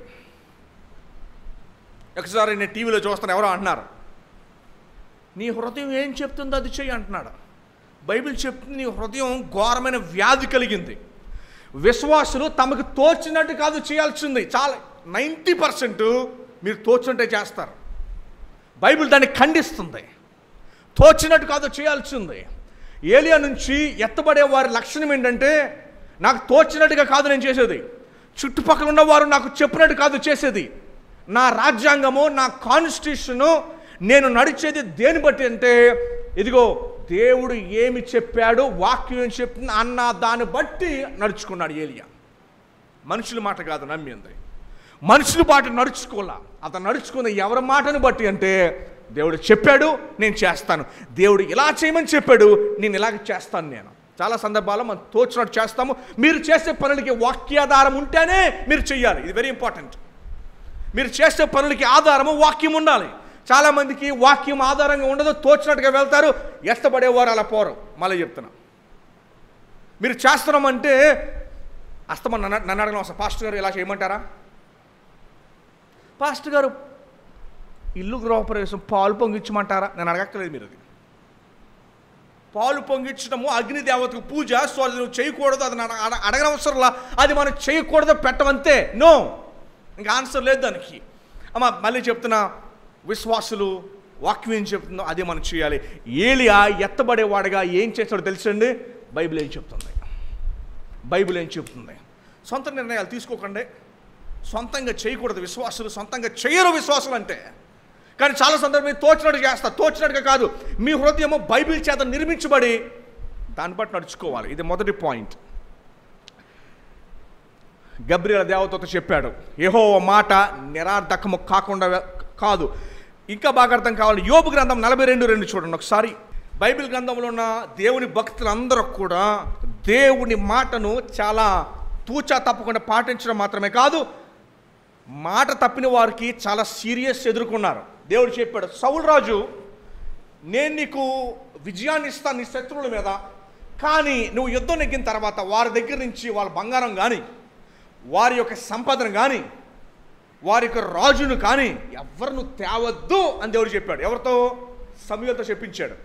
ఒకసారి నేను టీవీలో చూస్తాను, ఎవరో అంటున్నారు, నీ హృదయం ఏం చెప్తుందో అది చెయ్యి అంటున్నాడు. బైబిల్ చెప్తుంది నీ హృదయం ఘోరమైన వ్యాధి కలిగింది. విశ్వాసులు తమకు తోచినట్టు కాదు చేయాల్సింది. చాలా 90% మీరు తోచుంటే చేస్తారు. బైబిల్ దాన్ని ఖండిస్తుంది. తోచినట్టు కాదు చేయాల్సింది. ఏలియా నుంచి ఎత్తబడే వారి లక్షణం ఏంటంటే, నాకు తోచినట్టుగా కాదు నేను చేసేది, చుట్టుపక్కల ఉన్నవారు నాకు చెప్పినట్టు కాదు చేసేది, నా రాజ్యాంగము, నా కాన్స్టిట్యూషను, నేను నడిచేది దేని బట్టి అంటే, ఇదిగో దేవుడు ఏమి చెప్పాడు, వాక్యం ఏం చెప్తుంది అన్న దాన్ని బట్టి నడుచుకున్నాడు ఏలియా. మనుషుల మాట కాదు నమ్మింది. మనుషుని బాట నడుచుకోవాలా. అతను నడుచుకున్న ఎవరి మాటను బట్టి అంటే, దేవుడు చెప్పాడు నేను చేస్తాను, దేవుడు ఇలా చేయమని చెప్పాడు నేను ఇలాగ చేస్తాను. నేను చాలా సందర్భాల్లో మనం తోచినట్టు చేస్తాము. మీరు చేసే పనులకి వాక్యాధారం ఉంటేనే మీరు చెయ్యాలి. ఇది వెరీ ఇంపార్టెంట్. మీరు చేసే పనులకి ఆధారము వాక్యం ఉండాలి. చాలామందికి వాక్యం ఆధారంగా ఉండదు, తోచినట్టుగా వెళ్తారు, ఎత్తబడేవారు అలా పోరు. మళ్ళీ చెప్తున్నా, మీరు చేస్తున్నామంటే అస్తమా నన్ను అడగడం వస్తా, పాస్టర్ గారు ఇలా చేయమంటారా? పాస్టర్ గారు ఇల్లు గృహప్రవేశం పాలు పొంగించమంటారా? నేను అడగక్కలేదు. మీరు అది పాలు పొంగించడము అగ్నిదేవతకు పూజ, సో అది నువ్వు చేయకూడదు, అది అడగనవసరంలా, అది మనం చేయకూడదు, పెట్టమంతే. నో, ఇంకా ఆన్సర్ లేదు దానికి. అమ్మ మళ్ళీ చెప్తున్నా, విశ్వాసులు వాక్యం ఏం చెప్తుందో అదే మనం చేయాలి. ఏలియా ఎత్తబడేవాడుగా ఏం చేస్తాడో తెలుసండి? బైబిల్ ఏం చెప్తుంది? బైబిల్ ఏం చెప్తుంది? సొంత నిర్ణయాలు తీసుకోకండి, సొంతంగా చేయకూడదు. విశ్వాసులు సొంతంగా చేయరు విశ్వాసులు అంటే. కానీ చాలా సందర్భం తోచినట్టు చేస్తా, తోచినట్టుగా కాదు. మీ హృదయము బైబిల్ చేత నిర్మించబడి దాన్ని బట్టి నడుచుకోవాలి. ఇది మొదటి పాయింట్. గబ్రియల్ దేవతతో చెప్పాడు, యెహోవా మాట నిరార్థకము కాకుండా కాదు. ఇంకా బాగా అర్థం కావాలి, యోబు గ్రంథం 42:2 చూడండి ఒకసారి. బైబిల్ గ్రంథంలో ఉన్న దేవుని భక్తులందరూ కూడా దేవుని మాటను చాలా తూచా తప్పకుండా పాటించడం మాత్రమే కాదు, మాట తప్పిన వారికి చాలా సీరియస్ ఎదుర్కొన్నారు. దేవుడు చెప్పాడు, సౌలు రాజు నేను నీకు విజయాన్ని ఇస్తాను నీ శత్రువుల మీద, కానీ నువ్వు యుద్ధం నెగ్గిన తర్వాత వారి దగ్గర నుంచి వాళ్ళ బంగారం కానీ, వారి యొక్క సంపదను కానీ, వారి యొక్క రాజును కానీ ఎవరు నువ్వు తేవద్దు అని దేవుడు చెప్పాడు. ఎవరితో? సమూయేలుతో చెప్పించాడు.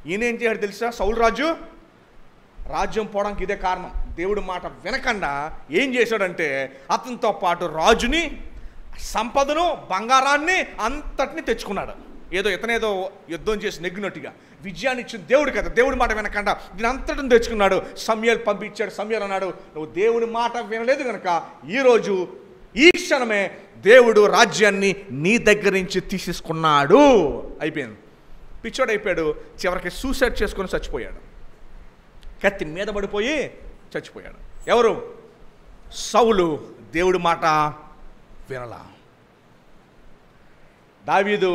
ఈయన ఏం చేశాడు తెలుసా? సౌలు రాజు రాజ్యం పోవడానికి ఇదే కారణం. దేవుడి మాట వినకుండా ఏం చేశాడంటే అతనితో పాటు రాజుని, సంపదను, బంగారాన్ని అంతటిని తెచ్చుకున్నాడు. ఇతనేదో యుద్ధం చేసి నెగ్గినట్టుగా విజయాన్ని ఇచ్చిన దేవుడు కదా, దేవుడి మాట వినకుండా దీని అంతటిని తెచ్చుకున్నాడు. సమూయేలు పంపించాడు. సమూయేలు అన్నాడు, నువ్వు దేవుడి మాట వినలేదు కనుక ఈరోజు ఈ క్షణమే దేవుడు రాజ్యాన్ని నీ దగ్గర నుంచి తీసేసుకున్నాడు. అయిపోయింది. పిచ్చోడు అయిపోయాడు. చివరికి సూసైడ్ చేసుకొని చచ్చిపోయాడు. కత్తి మీద పడిపోయి చచ్చిపోయాడు. ఎవరు? సౌలు దేవుడి మాట వినలా. దావీదు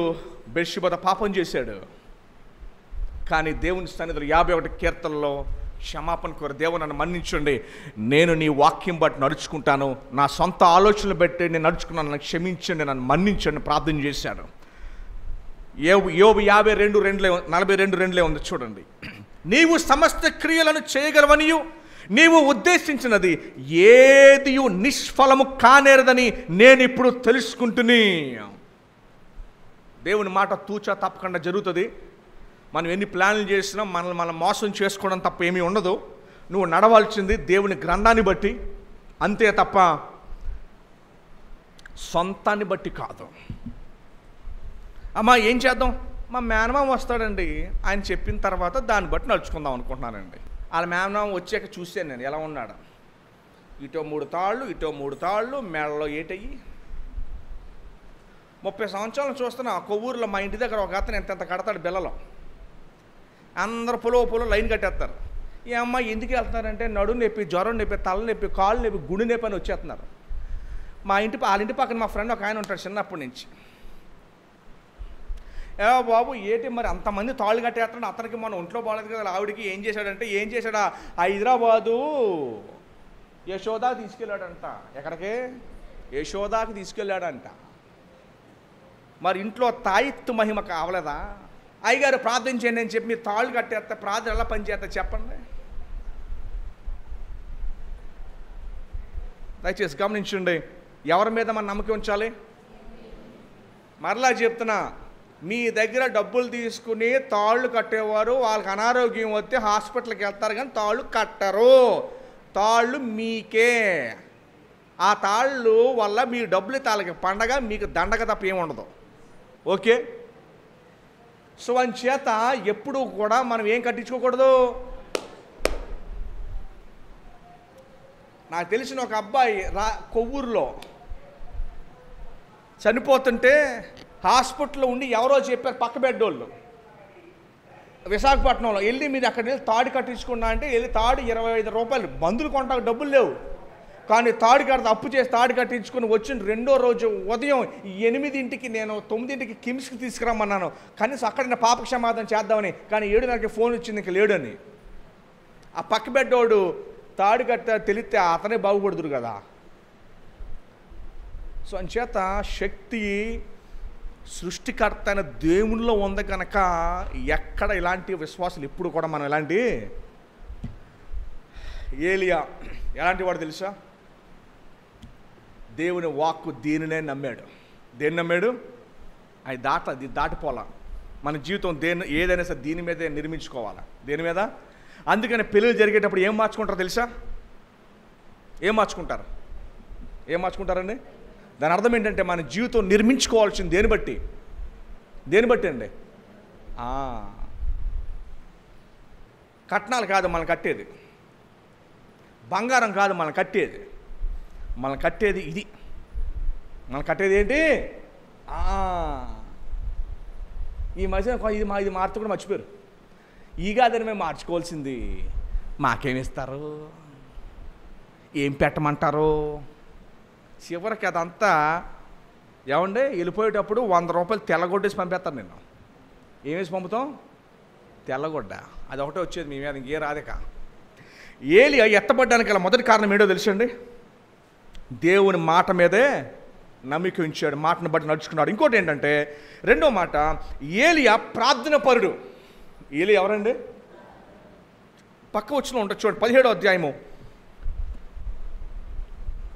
బెత్షెబతో పాపం చేశాడు, కానీ దేవుని సన్నిధిలో 51 కీర్తనలో క్షమాపణ కోరి, దేవుని నన్ను మన్నించండి, నేను నీ వాక్యం బట్టి నడుచుకుంటాను, నా సొంత ఆలోచనలు బట్టి నేను నడుచుకున్నాను, నన్ను క్షమించండి, నన్ను మన్నించండి ప్రార్థన చేశాడు. యోబు 42:2 ఉంది చూడండి. నీవు సమస్త క్రియలను చేయగలవనియు నీవు ఉద్దేశించినది ఏది నిష్ఫలము కానేరదని నేను ఇప్పుడు తెలుసుకుంటుని. దేవుని మాట తూచా తప్పకుండా జరుగుతుంది. మనం ఎన్ని ప్లాన్లు చేసినా మనల్ని మనం మోసం చేసుకోవడం తప్ప ఏమీ ఉండదు. నువ్వు నడవాల్సింది దేవుని గ్రంథాన్ని బట్టి అంతే తప్ప సొంతాన్ని బట్టి కాదు. అమ్మా ఏం చేద్దాం? మా మేనమామ వస్తాడండి, ఆయన చెప్పిన తర్వాత దాన్ని బట్టి నడుచుకుందాం అనుకుంటున్నానండి. వాళ్ళ మేనమామ వచ్చాక చూశాను నేను ఎలా ఉన్నాడు. ఇటో 3 తాళ్ళు, ఇటో 3 తాళ్ళు, మెడలో ఏటయ్యి. 30 సంవత్సరాలు చూస్తున్నా. కొవ్వూరులో మా ఇంటి దగ్గర ఒక అతను ఎంత కడతాడు బిల్లలో. అందరు పొలో లైన్ కట్టేస్తారు. ఈ అమ్మాయి ఎందుకు వెళ్తున్నారంటే నడుము నొప్పి, జ్వరం నొప్పి, తల నొప్పి, కాళ్ళు నొప్పి, గుండె నొప్పి అని వచ్చేస్తున్నారు. వాళ్ళ ఇంటి పక్కన మా ఫ్రెండ్ ఒక ఆయన ఉంటాడు చిన్నప్పటి నుంచి. బాబు ఏంటి మరి అంతమంది తాళ్ళు కట్టేస్తాడు, అతనికి మన ఒంట్లో బాగాలేదు కదా, ఆవిడికి ఏం చేశాడా హైదరాబాదు యశోదాకి తీసుకెళ్ళాడంట. ఎక్కడికి? యశోదాకి తీసుకెళ్ళాడంట. మరి ఇంట్లో తాయిత్తు మహిమ కావలేదా? అయ్యగారు ప్రార్థన చేయండి అని చెప్పి మీరు తాళ్ళు కట్టేస్తే ప్రార్థన ఎలా పనిచేస్తా చెప్పండి. దయచేసి గమనించండి, ఎవరి మీద మన నమ్మకం ఉంచాలి? మరలా చెప్తున్నా, మీ దగ్గర డబ్బులు తీసుకుని తాళ్ళు కట్టేవారు వాళ్ళకి అనారోగ్యం వస్తే హాస్పిటల్కి వెళ్తారు, కానీ తాళ్ళు కట్టరు. తాళ్ళు మీకే. ఆ తాళ్ళు వల్ల మీ డబ్బులు తాళ్ళకి పండగ, మీకు దండగ తప్ప ఏముండదు. ఓకే? సో అంచేత ఎప్పుడు కూడా మనం ఏం కట్టించుకోకూడదు. నాకు తెలిసిన ఒక అబ్బాయి కొవ్వూరులో చనిపోతుంటే హాస్పిటల్లో ఉండి ఎవరో చెప్పారు, పక్క బెడ్డోళ్ళు విశాఖపట్నంలో, వెళ్ళి మీరు అక్కడ వెళ్ళి తాడు కట్టించుకున్నా అంటే వెళ్ళి తాడు 25 రూపాయలు, మందులు కొంటాకు డబ్బులు లేవు. కానీ అప్పు చేసి తాడు కట్టించుకొని వచ్చిన రెండో రోజు ఉదయం 8ంటికి నేను 9ంటికి కిమ్స్కి తీసుకురమ్మన్నాను, కనీసం అక్కడ నా పాప క్షమాపణ చేద్దామని. కానీ 7:30కి ఫోన్ వచ్చింది, ఇంక లేడని. ఆ పక్క బెడ్డోడు తాడు కట్ట తెలిస్తే అతనే బాగుపడుతురు కదా. సో అంచేత శక్తి సృష్టికర్త అయిన దేవునిలో ఉంది కనుక ఎక్కడ ఇలాంటి విశ్వాసాలు ఎప్పుడు కూడా మనం ఎలాంటి ఏలియా ఎలాంటి వాడు తెలుసా? దేవుని వాక్కు దీనినే నమ్మాడు. దేన్ని నమ్మాడు? అది దాటిపోలా. మన జీవితం ఏదైనా సరే దీని మీదే నిర్మించుకోవాలా. దేని మీద? అందుకని పెళ్ళిళ్ళు జరిగేటప్పుడు ఏం మార్చుకుంటారో తెలుసా? ఏం మార్చుకుంటారండి? దాని అర్థం ఏంటంటే మన జీవితం నిర్మించుకోవాల్సింది దేని బట్టి అండి? కట్నాలు కాదు మనం కట్టేది, బంగారం కాదు మనం కట్టేది ఇది. మనం కట్టేది ఏంటి? ఈ మధ్య ఇది మార్చి కూడా మర్చిపోయారు. ఈ కాదని మేము మార్చుకోవాల్సింది. మాకేమిస్తారు, ఏం పెట్టమంటారు? చివరికి అదంతా ఏమండి వెళ్ళిపోయేటప్పుడు 100 రూపాయలు తెల్లగొడ్డేసి పంపేస్తాను. నేను ఏమేసి పంపుతాం? తెల్లగొడ్డ. అది ఒకటే వచ్చేది మీ మీద, ఇంకే రాదేక. ఏలియా ఎత్తబడ్డానికి గల మొదటి కారణం ఏంటో తెలుసండి? దేవుని మాట మీదే నమ్మిక ఉంచాడు, మాటను బట్టి నడుచుకున్నాడు. ఇంకోటి ఏంటంటే రెండో మాట, ఏలియా ప్రార్థన పరుడు. ఏలియా ఎవరండి? పక్క వచ్చిన ఉంటుంది చూడండి, 17వ అధ్యాయము.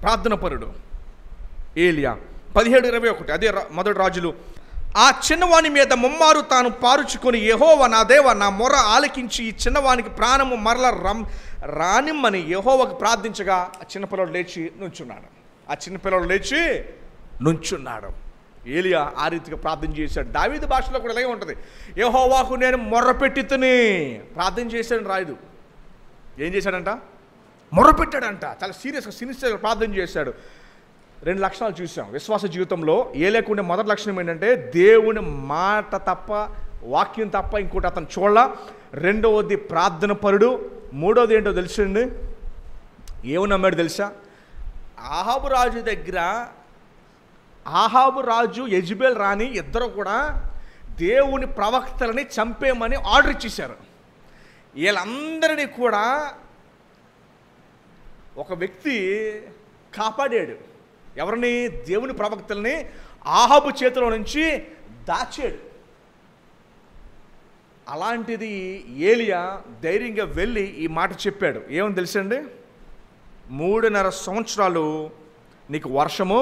ప్రార్థన పరుడు ఏలియా 17:21. అదే మొదటి రాజులు. ఆ చిన్నవాని మీద ముమ్మారు తాను పారుచుకొని, యెహోవా నా దేవా, నా మొర ఆలకించి ఈ చిన్నవానికి ప్రాణము మరల రానిమ్మని యెహోవాకు ప్రార్థించగా ఆ చిన్నపిల్లడు లేచి నుంచున్నాడు. ఏలియా ఆ రీతిగా ప్రార్థన చేశాడు. దావీదు భాషలో కూడా ఇలాగే ఉంటుంది, యెహోవాకు నేను మొర్రపెట్టితిని. ప్రార్థన చేశాడని రాయదు, ఏం చేశాడంట? మొర్రపెట్టాడంట. చాలా సిన్సియర్గా ప్రార్థన చేశాడు. 2 లక్షణాలు చూసాం విశ్వాస జీవితంలో. లేకుండే మొదటి లక్షణం ఏంటంటే దేవుని మాట తప్ప, వాక్యం తప్ప ఇంకోటి అతను చూడాల. రెండవది ప్రార్థన పరుడు. మూడవది ఏంటో తెలుసండి? ఏమని నమ్మాడు తెలుసా? ఆహాబు రాజు యెజెబెల్ రాణి ఇద్దరు కూడా దేవుని ప్రవక్తలని చంపేయమని ఆర్డర్ ఇచ్చేశారు. వీళ్ళందరినీ కూడా ఒక వ్యక్తి కాపాడాడు. ఎవరిని? దేవుని ప్రవక్తల్ని ఆహాబు చేతిలో నుంచి దాచాడు. అలాంటిది ఏలియా ధైర్యంగా వెళ్ళి ఈ మాట చెప్పాడు. ఏమని తెలుసండి? 3.5 సంవత్సరాలు నీకు వర్షము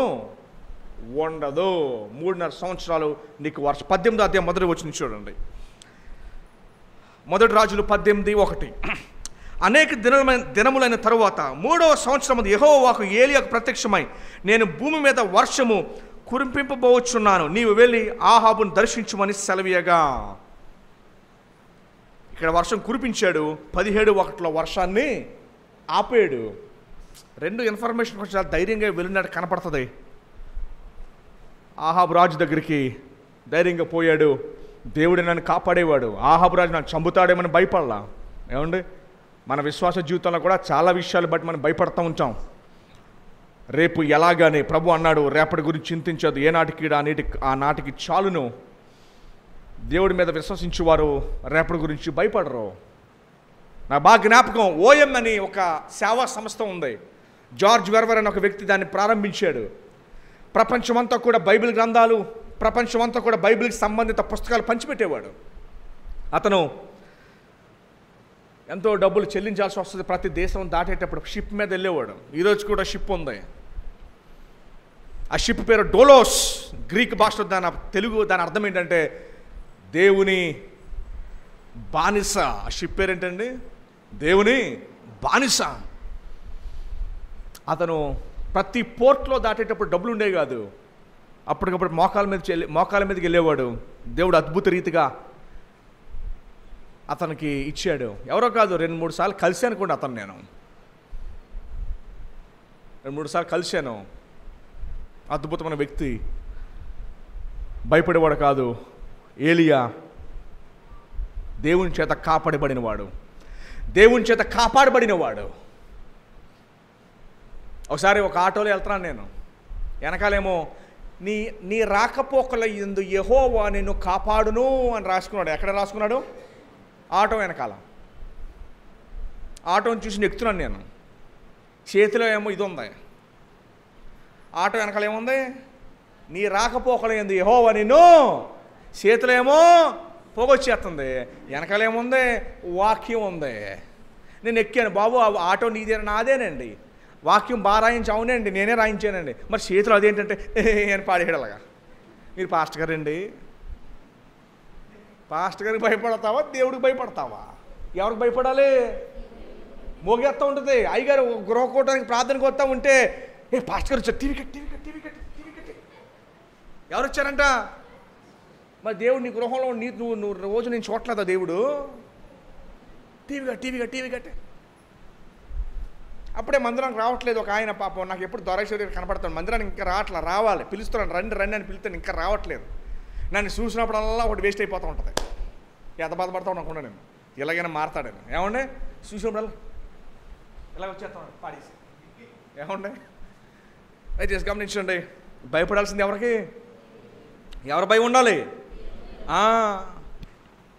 ఉండదు. 3.5 సంవత్సరాలు నీకు వర్షం. 18వ అధ్యాయం మొదటి వచనం చూడండి. మొదటి రాజులు 18:1. అనేక దినములైన తరువాత 3వ సంవత్సరం యెహోవాకు ఏలియాకు ప్రత్యక్షమై, నేను భూమి మీద వర్షము కురిపింపబోచున్నాను, నీవు వెళ్ళి ఆహాబును దర్శించుమని సెలవీయగా. ఇక్కడ వర్షం కురిపించాడు. 17:1 వర్షాన్ని ఆపాడు. 2 ఇన్ఫర్మేషన్ కొంచెం చాలా ధైర్యంగా వెళ్ళినట్టు కనపడుతుంది. ఆహాబు రాజు దగ్గరికి ధైర్యంగా పోయాడు. దేవుడు నన్ను కాపాడేవాడు. ఆహాబు రాజు నన్ను చంపుతాడేమని భయపడలా. ఏమండి, మన విశ్వాస జీవితంలో కూడా చాలా విషయాలు బట్టి మనం భయపడుతూ ఉంటాం. రేపు ఎలాగని ప్రభు అన్నాడు, రేపటి గురించి చింతించదు, ఏనాటికి ఆ నాటికి చాలును. దేవుడి మీద విశ్వసించేవారు రేపటి గురించి భయపడరు. నా బాగా జ్ఞాపకం, ఓఎం అని ఒక సేవా సంస్థ ఉంది. జార్జ్ వెర్వర్ అని ఒక వ్యక్తి దాన్ని ప్రారంభించాడు. ప్రపంచమంతా కూడా బైబిల్ గ్రంథాలు, ప్రపంచమంతా కూడా బైబిల్కి సంబంధిత పుస్తకాలు పంచిపెట్టేవాడు. అతను ఎంతో డబ్బులు చెల్లించాల్సి వస్తుంది ప్రతి దేశం దాటేటప్పుడు. షిప్ మీద వెళ్ళేవాడు. ఈరోజు కూడా షిప్ ఉంది. ఆ షిప్ పేరు డోలోస్. గ్రీక్ భాషలో దాని అర్థం ఏంటంటే దేవుని బానిస. ఆ షిప్ పేరు ఏంటండి? దేవుని బానిస. అతను ప్రతి పోర్ట్లో దాటేటప్పుడు డబ్బులు ఉండేవి కాదు. అప్పటికప్పుడు మోకాల మీదకి వెళ్ళేవాడు. దేవుడు అద్భుత రీతిగా అతనికి ఇచ్చాడు. ఎవరో కాదు, 2-3 సార్లు కలిశాను కూడా అతను. నేను 2-3 సార్లు కలిశాను. అద్భుతమైన వ్యక్తి, భయపడేవాడు కాదు. ఏలియా దేవుని చేత కాపాడబడినవాడు. ఒకసారి ఒక ఆటోలో వెళ్తున్నాను నేను, వెనకాలేమో నీ రాకపోకల యందు యెహోవా నిన్ను కాపాడును అని రాసుకున్నాడు. ఎక్కడ రాసుకున్నాడు? ఆటో వెనకాల. ఆటోని చూసి ఎక్కుతున్నాను నేను, చేతిలో ఏమో ఇది ఉంది, ఆటో వెనకాల ఏముంది? నీ రాకపోకల యందు యెహోవా నిన్ను, చేతిలో ఏమో పొగొచ్చేస్తుంది, వెనకాల ఏముంది? వాక్యం ఉంది. నేను ఎక్కాను. బాబు ఆటో నీదే? నాదేనండి. వాక్యం బాగా రాయించి? అవునండి నేనే రాయించానండి. మరి చేతిలో అదేంటంటే అని పాడేయడం. అలాగా మీరు పాస్టర్ గారండి, పాస్టర్ గారికి భయపడతావా దేవుడికి భయపడతావా? ఎవరికి భయపడాలి? మోగేస్తూ ఉంటుంది. అయ్యగారు గృహకూటానికి ప్రార్థనకు వస్తూ ఉంటే పాస్టర్ గారు వచ్చారు, టీవీ కట్టి ఎవరు వచ్చారంట? మరి దేవుడు నీ గృహంలో నువ్వు రోజు నేను చూడలేదా? దేవుడు టీవీ కట్టే. అప్పుడే మందిరానికి రావట్లేదు ఒక ఆయన, పాపం నాకు ఎప్పుడు దొరైశ్వరి కనపడతాడు, మందిరానికి ఇంకా రావాలి, పిలుస్తున్నాను రండి అని పిలుస్తాను, ఇంకా రావట్లేదు. నన్ను చూసినప్పుడల్లా ఒకటి వేస్ట్ అయిపోతూ ఉంటుంది. ఎంత బాధపడతా అనుకున్నా నేను, ఇలాగైనా మారతాడని. ఏమండే చూసినప్పుడల్లా ఇలా వచ్చేస్తాను పాడేసి. ఏమండే అయితే గమనించండి, భయపడాల్సింది ఎవరికి? ఎవరు భయం ఉండాలి?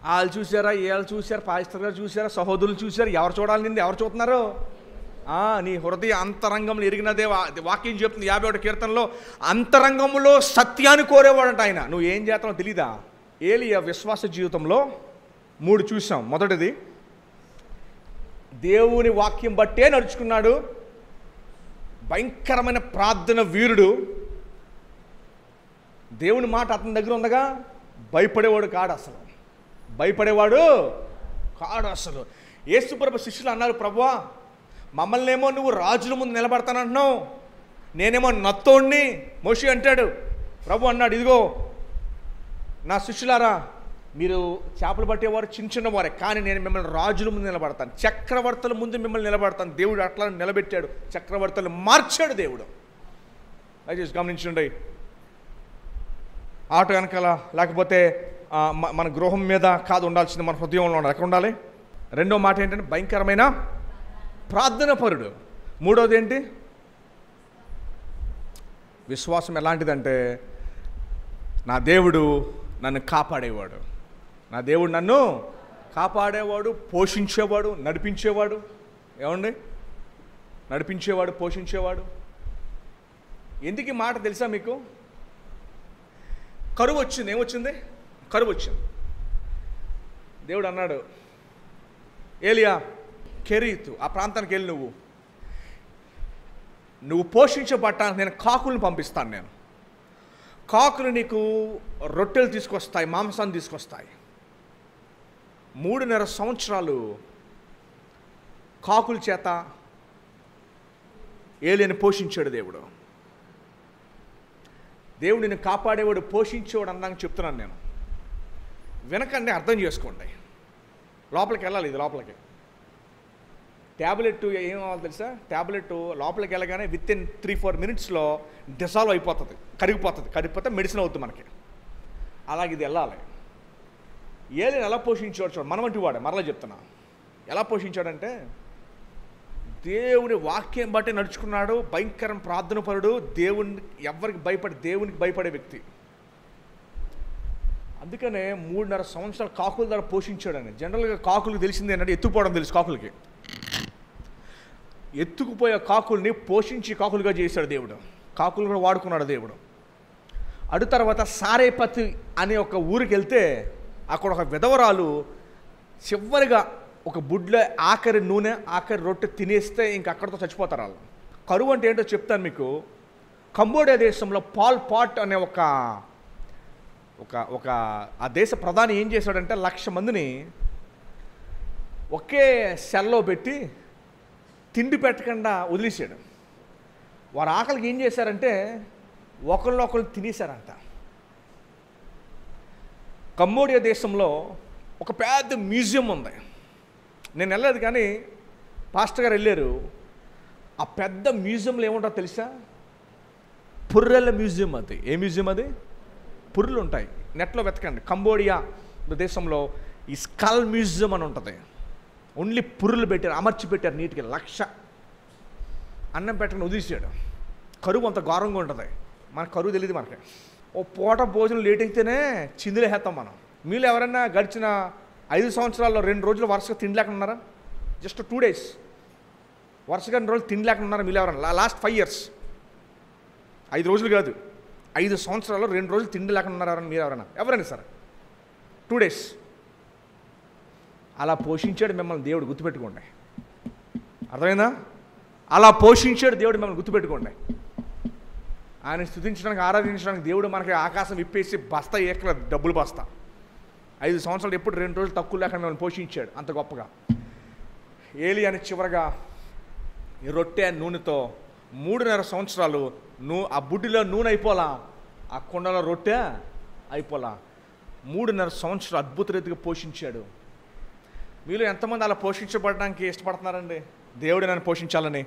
వాళ్ళు చూసారా, వీళ్ళు చూసారు, పాస్టర్ గారు చూసారా, సహోదరులు చూసారు, ఎవరు చూడాలి? నింది ఎవరు చూస్తున్నారు? నీ హృదయ అంతరంగంలో ఎరిగినదే వాక్యం చెప్తుంది 51 కీర్తనలో. అంతరంగంలో సత్యాన్ని కోరేవాడంట ఆయన. నువ్వు ఏం చేస్తావో తెలీదా? ఏలియా విశ్వాస జీవితంలో 3 చూసాం. మొదటిది, దేవుని వాక్యం బట్టే నడుచుకున్నాడు, భయంకరమైన ప్రార్థన వీరుడు. దేవుని మాట అతని దగ్గర ఉందగా, భయపడేవాడు కాడు అసలు. యేసుప్రభు శిష్యులు అన్నారు, ప్రభువా మమ్మల్ని ఏమో నువ్వు రాజుల ముందు నిలబడతానంటున్నావు, నేనేమో నత్తోడిని. మోషే అంటాడు, ప్రభు అన్నాడు, ఇదిగో నా శిష్యులారా, మీరు చేపలు పట్టేవారు చిన్నవారే, కానీ నేను మిమ్మల్ని రాజుల ముందు నిలబడతాను, చక్రవర్తుల ముందు మిమ్మల్ని నిలబడతాను. దేవుడు అట్లా నిలబెట్టాడు, చక్రవర్తులు మార్చాడు దేవుడు. దయచేసి గమనించండి. ఆటో వెనకాల లేకపోతే మన గృహం మీద కాదు ఉండాల్సింది, మన హృదయంలో ఉండాలి. ఎక్కడ ఉండాలి? రెండో మాట ఏంటంటే భయంకరమైన ప్రార్థన పరుడు. మూడోది ఏంటి? విశ్వాసం ఎలాంటిదంటే నా దేవుడు నన్ను కాపాడేవాడు, నా దేవుడు నన్ను కాపాడేవాడు, పోషించేవాడు, నడిపించేవాడు. ఏమండి? నడిపించేవాడు, పోషించేవాడు. ఎందుకు ఈ మాట తెలుసా మీకు? కరువు వచ్చింది. ఏమొచ్చింది? కరువు వచ్చింది. దేవుడు అన్నాడు, ఏలియా కెరీతు ఆ ప్రాంతానికి వెళ్ళి నువ్వు పోషించబట్టానికి నేను కాకులను పంపిస్తాను. నేను కాకులు నీకు రొట్టెలు తీసుకొస్తాయి, మాంసాన్ని తీసుకొస్తాయి. 3.5 సంవత్సరాలు కాకుల చేత ఏలియాని పోషించాడు దేవుడు. దేవుడు నిన్ను కాపాడేవాడు, పోషించేవాడు అన్నాక చెప్తున్నాను నేను. వినకండి, అర్థం చేసుకోండి. లోపలికి వెళ్ళాలి. ఇది లోపలికి ట్యాబ్లెట్ ఏమవ్వాలి తెలుసా? ట్యాబ్లెట్ లోపలికి వెళ్ళగానే విత్ ఇన్ 3-4 మినిట్స్లో డిసాల్వ్ అయిపోతుంది, కరిగిపోతే మెడిసిన్ అవుతుంది మనకి. అలాగే ఇది వెళ్ళాలి. ఏలిని ఎలా పోషించాడు చూడు, మనం వంటి వాడే. మరలా చెప్తున్నా, ఎలా పోషించాడంటే దేవుని వాక్యం బట్టి నడుచుకున్నాడు. భయంకరం ప్రార్థన పరుడు, ఎవరికి దేవునికి భయపడే వ్యక్తి. అందుకనే 3.5 సంవత్సరాలు కాకుల ద్వారా పోషించాడని. జనరల్గా కాకులకు తెలిసింది ఏంటంటే ఎత్తుకుపోవడం తెలుసు. కాకులకి ఎత్తుకుపోయే కాకుల్ని పోషించి కాకులుగా చేశాడు దేవుడు. కాకులు కూడా వాడుకున్నాడు దేవుడు. అడు తర్వాత సారేపతి అనే ఒక ఊరికి వెళ్తే అక్కడ ఒక విధవరాలు చివరిగా ఒక బుడ్లో ఆఖరి నూనె, ఆఖరి రొట్టె తినేస్తే ఇంక అక్కడితో చచ్చిపోతారు వాళ్ళు. కరువు అంటే ఏంటో చెప్తాను మీకు. కంబోడియా దేశంలో పాల్ పాట్ అనే ఒక ఆ దేశ ప్రధాని ఏం చేశాడంటే 1,00,000 మందిని ఒకే సెల్లో పెట్టి తిండి పెట్టకుండా వదిలేసాడు. వారు ఆకలికి ఏం చేశారంటే ఒకళ్ళు తినేశారంట. కంబోడియా దేశంలో ఒక పెద్ద మ్యూజియం ఉంది. నేను వెళ్ళలేదు కానీ పాస్టర్ గారు వెళ్ళారు. ఆ పెద్ద మ్యూజియంలో ఏముంటుందో తెలుసా? పుర్రెల మ్యూజియం. అది ఏ మ్యూజియం? అది పుర్రెలు ఉంటాయి. నెట్లో వెతకండి. కంబోడియా దేశంలో ఈ స్కల్ మ్యూజియం అని ఉంటుంది. ఓన్లీ పుర్రెలు పెట్టారు, అమర్చి పెట్టారు నీట్గా. 1,00,000 అన్నం పెట్టకుండా వదిలేసాడు. కరువు అంత ఘోరంగా ఉంటుంది, మనకు కరువు తెలియదు. మనకి ఓ పూట భోజనం లేట్ అయితేనే చిందులేసేస్తాం మనం. మీలో ఎవరైనా గడిచిన 5 సంవత్సరాల్లో 2 రోజులు వరుసగా తిండి లేకుండా ఉన్నారా? జస్ట్ 2 days వరుసగా 2 రోజులు తిండి లేకుండా ఉన్నారా మీలో ఎవరైనా? లాస్ట్ 5 years, 5 రోజులు కాదు, 5 సంవత్సరాల్లో 2 రోజులు తిండి లేకుండా ఉన్నారా మీరు ఎవరైనా? ఎవరైనా సరే 2 days. అలా పోషించాడు మిమ్మల్ని దేవుడు, గుర్తుపెట్టుకోండి. అర్థమైందా? అలా పోషించాడు దేవుడు మిమ్మల్ని, గుర్తుపెట్టుకోండి. ఆయన స్తుతించడానికి, ఆరాధించడానికి దేవుడు మనకి ఆకాశం విప్పేసి బస్తా ఏకల డబ్బులు బస్తా 5 సంవత్సరాలు ఎప్పుడు 2 రోజులు తక్కువ లేకుండా మిమ్మల్ని పోషించాడు అంత గొప్పగా. ఏలియాని చివరగా ఈ రొట్టె నూనెతో 3.5 సంవత్సరాలు ఆ బుడ్డిలో నూనె అయిపోలా, ఆ కుండలో రొట్టె అయిపోలా, 3.5 సంవత్సరాలు అద్భుత రీతిగా పోషించాడు. మీలో ఎంతమంది అలా పోషించబడడానికి ఇష్టపడుతున్నారండి? దేవుడు నన్ను పోషించాలని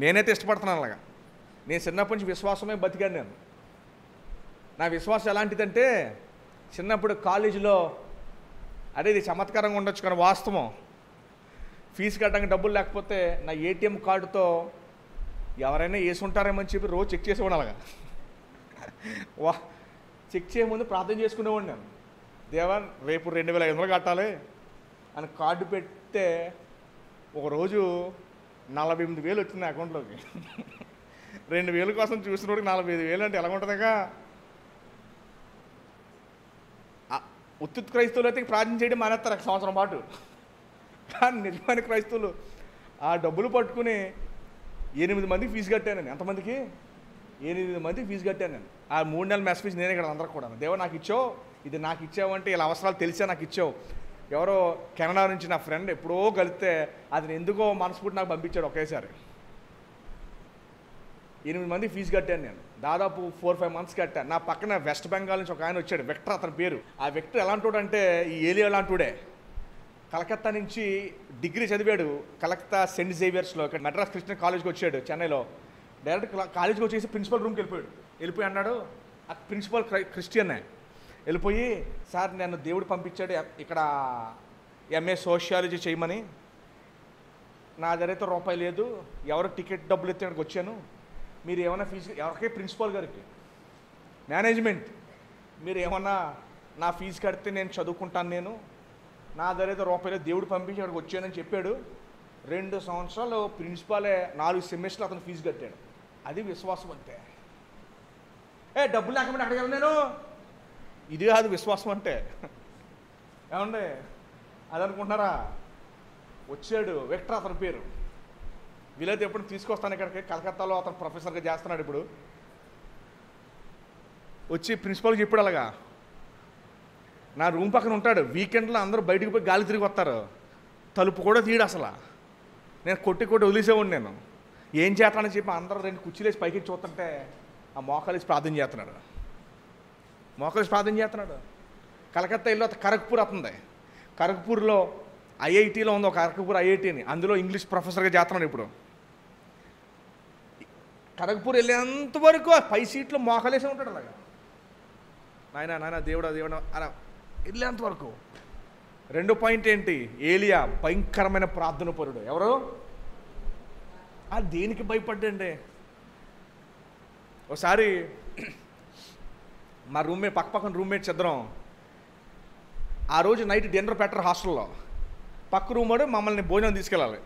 నేనైతే ఇష్టపడుతున్నాను. అలాగా నేను చిన్నప్పటి నుంచి విశ్వాసమే బతికాను. నేను నా విశ్వాసం ఎలాంటిదంటే, చిన్నప్పుడు కాలేజీలో అదే ఇది చమత్కారంగా ఉండొచ్చు కానీ వాస్తవం, ఫీజు కట్టడానికి డబ్బులు లేకపోతే నా ATM కార్డుతో ఎవరైనా వేసుకుంటారేమో అని చెప్పి రోజు చెక్ చేసేవాడు. అలాగా చెక్ చేయే ముందు ప్రార్థన చేసుకునేవాడు నేను. దేవా రేపు 2,500 కట్టాలి అని కార్డు పెడితే ఒకరోజు 48,000 వచ్చింది అకౌంట్లోకి. 2,000 కోసం చూసినోడికి 45,000 అంటే ఎలా ఉంటుందిగా? ఉత్తుత్ క్రైస్తవులు అయితే ప్రార్థన చేయడం మానేస్తారు 1 సంవత్సరం పాటు. కానీ నిజమైన క్రైస్తవులు ఆ డబ్బులు పట్టుకుని 8 మందికి ఫీజు కట్టాను నేను. ఎంతమందికి? 8 మందికి ఫీజు కట్టాను నేను. ఆ 3 నెలల మెస్ ఫీజు నేనే కదా అందరికి కూడా. దేవా నాకు ఇచ్చావు, ఇది నాకు ఇచ్చావంటే ఇలా అవసరాలు తెలిసే నాకు ఇచ్చావు. ఎవరో కెనడా నుంచి నా ఫ్రెండ్ ఎప్పుడో కలిస్తే అది ఎందుకో మనస్ఫూర్తి నాకు పంపించాడు ఒకేసారి. 8 మంది ఫీజు కట్టాను నేను. దాదాపు 4-5 months కట్టాను. నా పక్కన వెస్ట్ బెంగాల్ నుంచి ఒక ఆయన వచ్చాడు, విక్టర్ అతని పేరు. ఆ విక్టర్ ఎలాంటి అంటే ఈ ఏలియా లాంటివాడే. కలకత్తా నుంచి డిగ్రీ చదివాడు, కలకత్తా సెయింట్ జేవియర్స్లో. ఇక్కడ మెడ్రాస్ క్రిస్టియన్ కాలేజ్కి వచ్చాడు చెన్నైలో. డైరెక్ట్ కాలేజ్కి వచ్చేసి ప్రిన్సిపల్ రూమ్కి వెళ్ళిపోయి అన్నాడు, ఆ ప్రిన్సిపల్ క్రిస్టియన్నే. వెళ్ళిపోయి, సార్ నన్ను దేవుడు పంపించాడు ఇక్కడ MA సోషియాలజీ చేయమని, నా దగ్గర రూపాయి లేదు, ఎవరు టికెట్ డబ్బులు ఎత్తే ఇక్కడికి వచ్చాను, మీరు ఏమైనా ఫీజు ఎవరికే ప్రిన్సిపాల్ గారికి మేనేజ్మెంట్ మీరు ఏమన్నా నా ఫీజు కడితే నేను చదువుకుంటాను, నేను నా దగ్గర రూపాయలు దేవుడు పంపించి అక్కడికి వచ్చానని చెప్పాడు. 2 సంవత్సరాలు ప్రిన్సిపాలే 4 సెమిస్టర్లు అతను ఫీజు కట్టాడు. అది విశ్వాసం అంటే. డబ్బులు లేకపోతే అక్కడికి వెళ్ళను నేను, ఇది కాదు విశ్వాసం అంటే. ఏమండి అది అనుకుంటున్నారా? వచ్చాడు విక్టర్ అతని పేరు. వీలైతే ఎప్పుడు తీసుకొస్తాను ఇక్కడికి. కలకత్తాలో అతను ప్రొఫెసర్గా చేస్తున్నాడు ఇప్పుడు. వచ్చి ప్రిన్సిపాల్కి చెప్పాడు అలాగా, నా రూమ్ పక్కన ఉంటాడు, వీకెండ్లో అందరూ బయటకు పోయి గాలి తిరిగి వస్తారు, తలుపు కూడా తీయడు అసలు. నేను కొట్టి వదిలేసేవాడిని. నేను ఏం చేస్తానని చెప్పి అందరూ 2 కుర్చీలేసి పైకి చూస్తుంటే ఆ మోకాలేసి ప్రార్థన చేస్తున్నాడు. కలకత్తా ఇల్లు ఖరగ్పూర్ అవుతుంది. ఖరగ్పూర్లో IITలో ఉంది ఒక ఖరగ్పూర్ IIT అని, అందులో ఇంగ్లీష్ ప్రొఫెసర్గా చేస్తున్నాడు ఇప్పుడు. ఖరగ్పూర్ వెళ్ళేంతవరకు 5 సీట్లు మోకాలేసే ఉంటాడు అలాగా. నాయన దేవుడా అలా వెళ్ళేంతవరకు. 2 పాయింట్ ఏంటి? ఏలియా భయంకరమైన ప్రార్థన పరుడు. ఎవరు? దేనికి భయపడ్డండి? ఒకసారి మా పక్కన రూమ్మేట్స్ ఇద్దరం, ఆ రోజు నైట్ డిన్నర్ పెట్టరు హాస్టల్లో. పక్క రూమ్మోడు మమ్మల్ని భోజనం తీసుకెళ్ళాలి,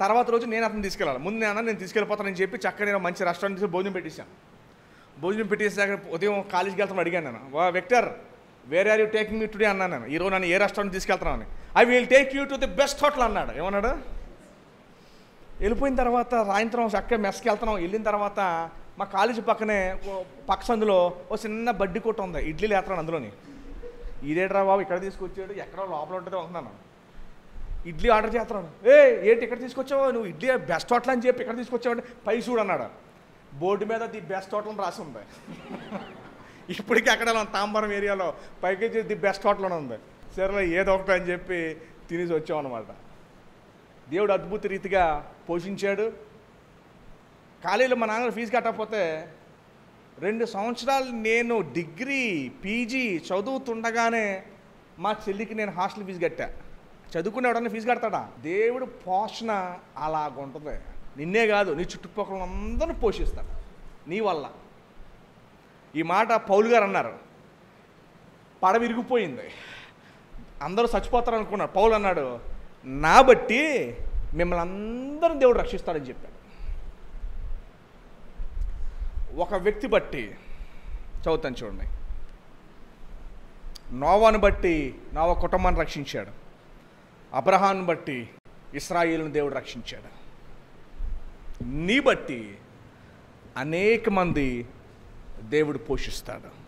తర్వాత రోజు నేను అతను తీసుకెళ్ళాలి. ముందు నేను తీసుకెళ్ళిపోతానని చెప్పి చక్కగా నేను మంచి రెస్టారెంట్ తీసుకు భోజనం పెట్టేశాను. భోజనం పెట్టేసాక ఉదయం కాలేజీకి వెళ్తాను అడిగాను నేను, Victor where are you taking me today అన్నాను నేను. ఈరోజు నన్ను ఏ రెస్టారెంట్ తీసుకెళ్తున్నాను అని. I will take you to the best hotel అన్నాడు. ఏమన్నాడు? వెళ్ళిపోయిన తర్వాత సాయంత్రం చక్కగా మెస్కి వెళ్తున్నాం. వెళ్ళిన తర్వాత మా కాలేజీ పక్కనే పక్క సందులో ఓ చిన్న బడ్డీ కొట్టు ఉంది, ఇడ్లీలు వేస్తున్నాను అందులోని. ఇదేట్రా బాబు ఇక్కడ తీసుకొచ్చాడు, ఎక్కడో లోపల ఉంటుందో అనుకున్నాను. ఇడ్లీ ఆర్డర్ చేస్తున్నాను. ఏంటి ఇక్కడ తీసుకొచ్చావు నువ్వు? ఇడ్లీ బెస్ట్ హోటల్ అని చెప్పి ఇక్కడ తీసుకొచ్చావంటే పై చూడు అన్నాడు. బోర్డు మీద ది బెస్ట్ హోటల్ అని రాసి ఉంది. ఇప్పటికీ అక్కడ తాంబరం ఏరియాలో పైకి ది బెస్ట్ హోటల్ అని ఉంది. సరేలే ఏదో ఒకటి అని చెప్పి తినేసి వచ్చాం అనమాట. దేవుడు అద్భుత రీతిగా పోషించాడు. కాలేజీలో మా నాన్న ఫీజు కట్టకపోతే 2 సంవత్సరాలు నేను డిగ్రీ పీజీ చదువుతుండగానే మా చెల్లికి నేను హాస్టల్ ఫీజు కట్టా. చదువుకునే ఎవడన్నా ఫీజు కడతాడా? దేవుడు పోషణ అలాగుంటుంది. నిన్నే కాదు, నీ చుట్టుపక్కల అందరిని పోషిస్తాడు నీ వల్ల. ఈ మాట పౌలు గారు అన్నారు. పడవ విరిగిపోయింది, అందరూ చచ్చిపోతారు అనుకున్నారు. పౌలు అన్నాడు, నా బట్టి మిమ్మల్ని అందరిని దేవుడు రక్షిస్తాడని చెప్పాడు. ఒక వ్యక్తి బట్టి చదువుతాను చూడండి. నోవాను బట్టి నోవా కుటుంబాన్ని రక్షించాడు. అబ్రహామును బట్టి ఇశ్రాయేలును దేవుడు రక్షించాడు. నీ బట్టి అనేక మంది దేవుడు పోషిస్తాడు.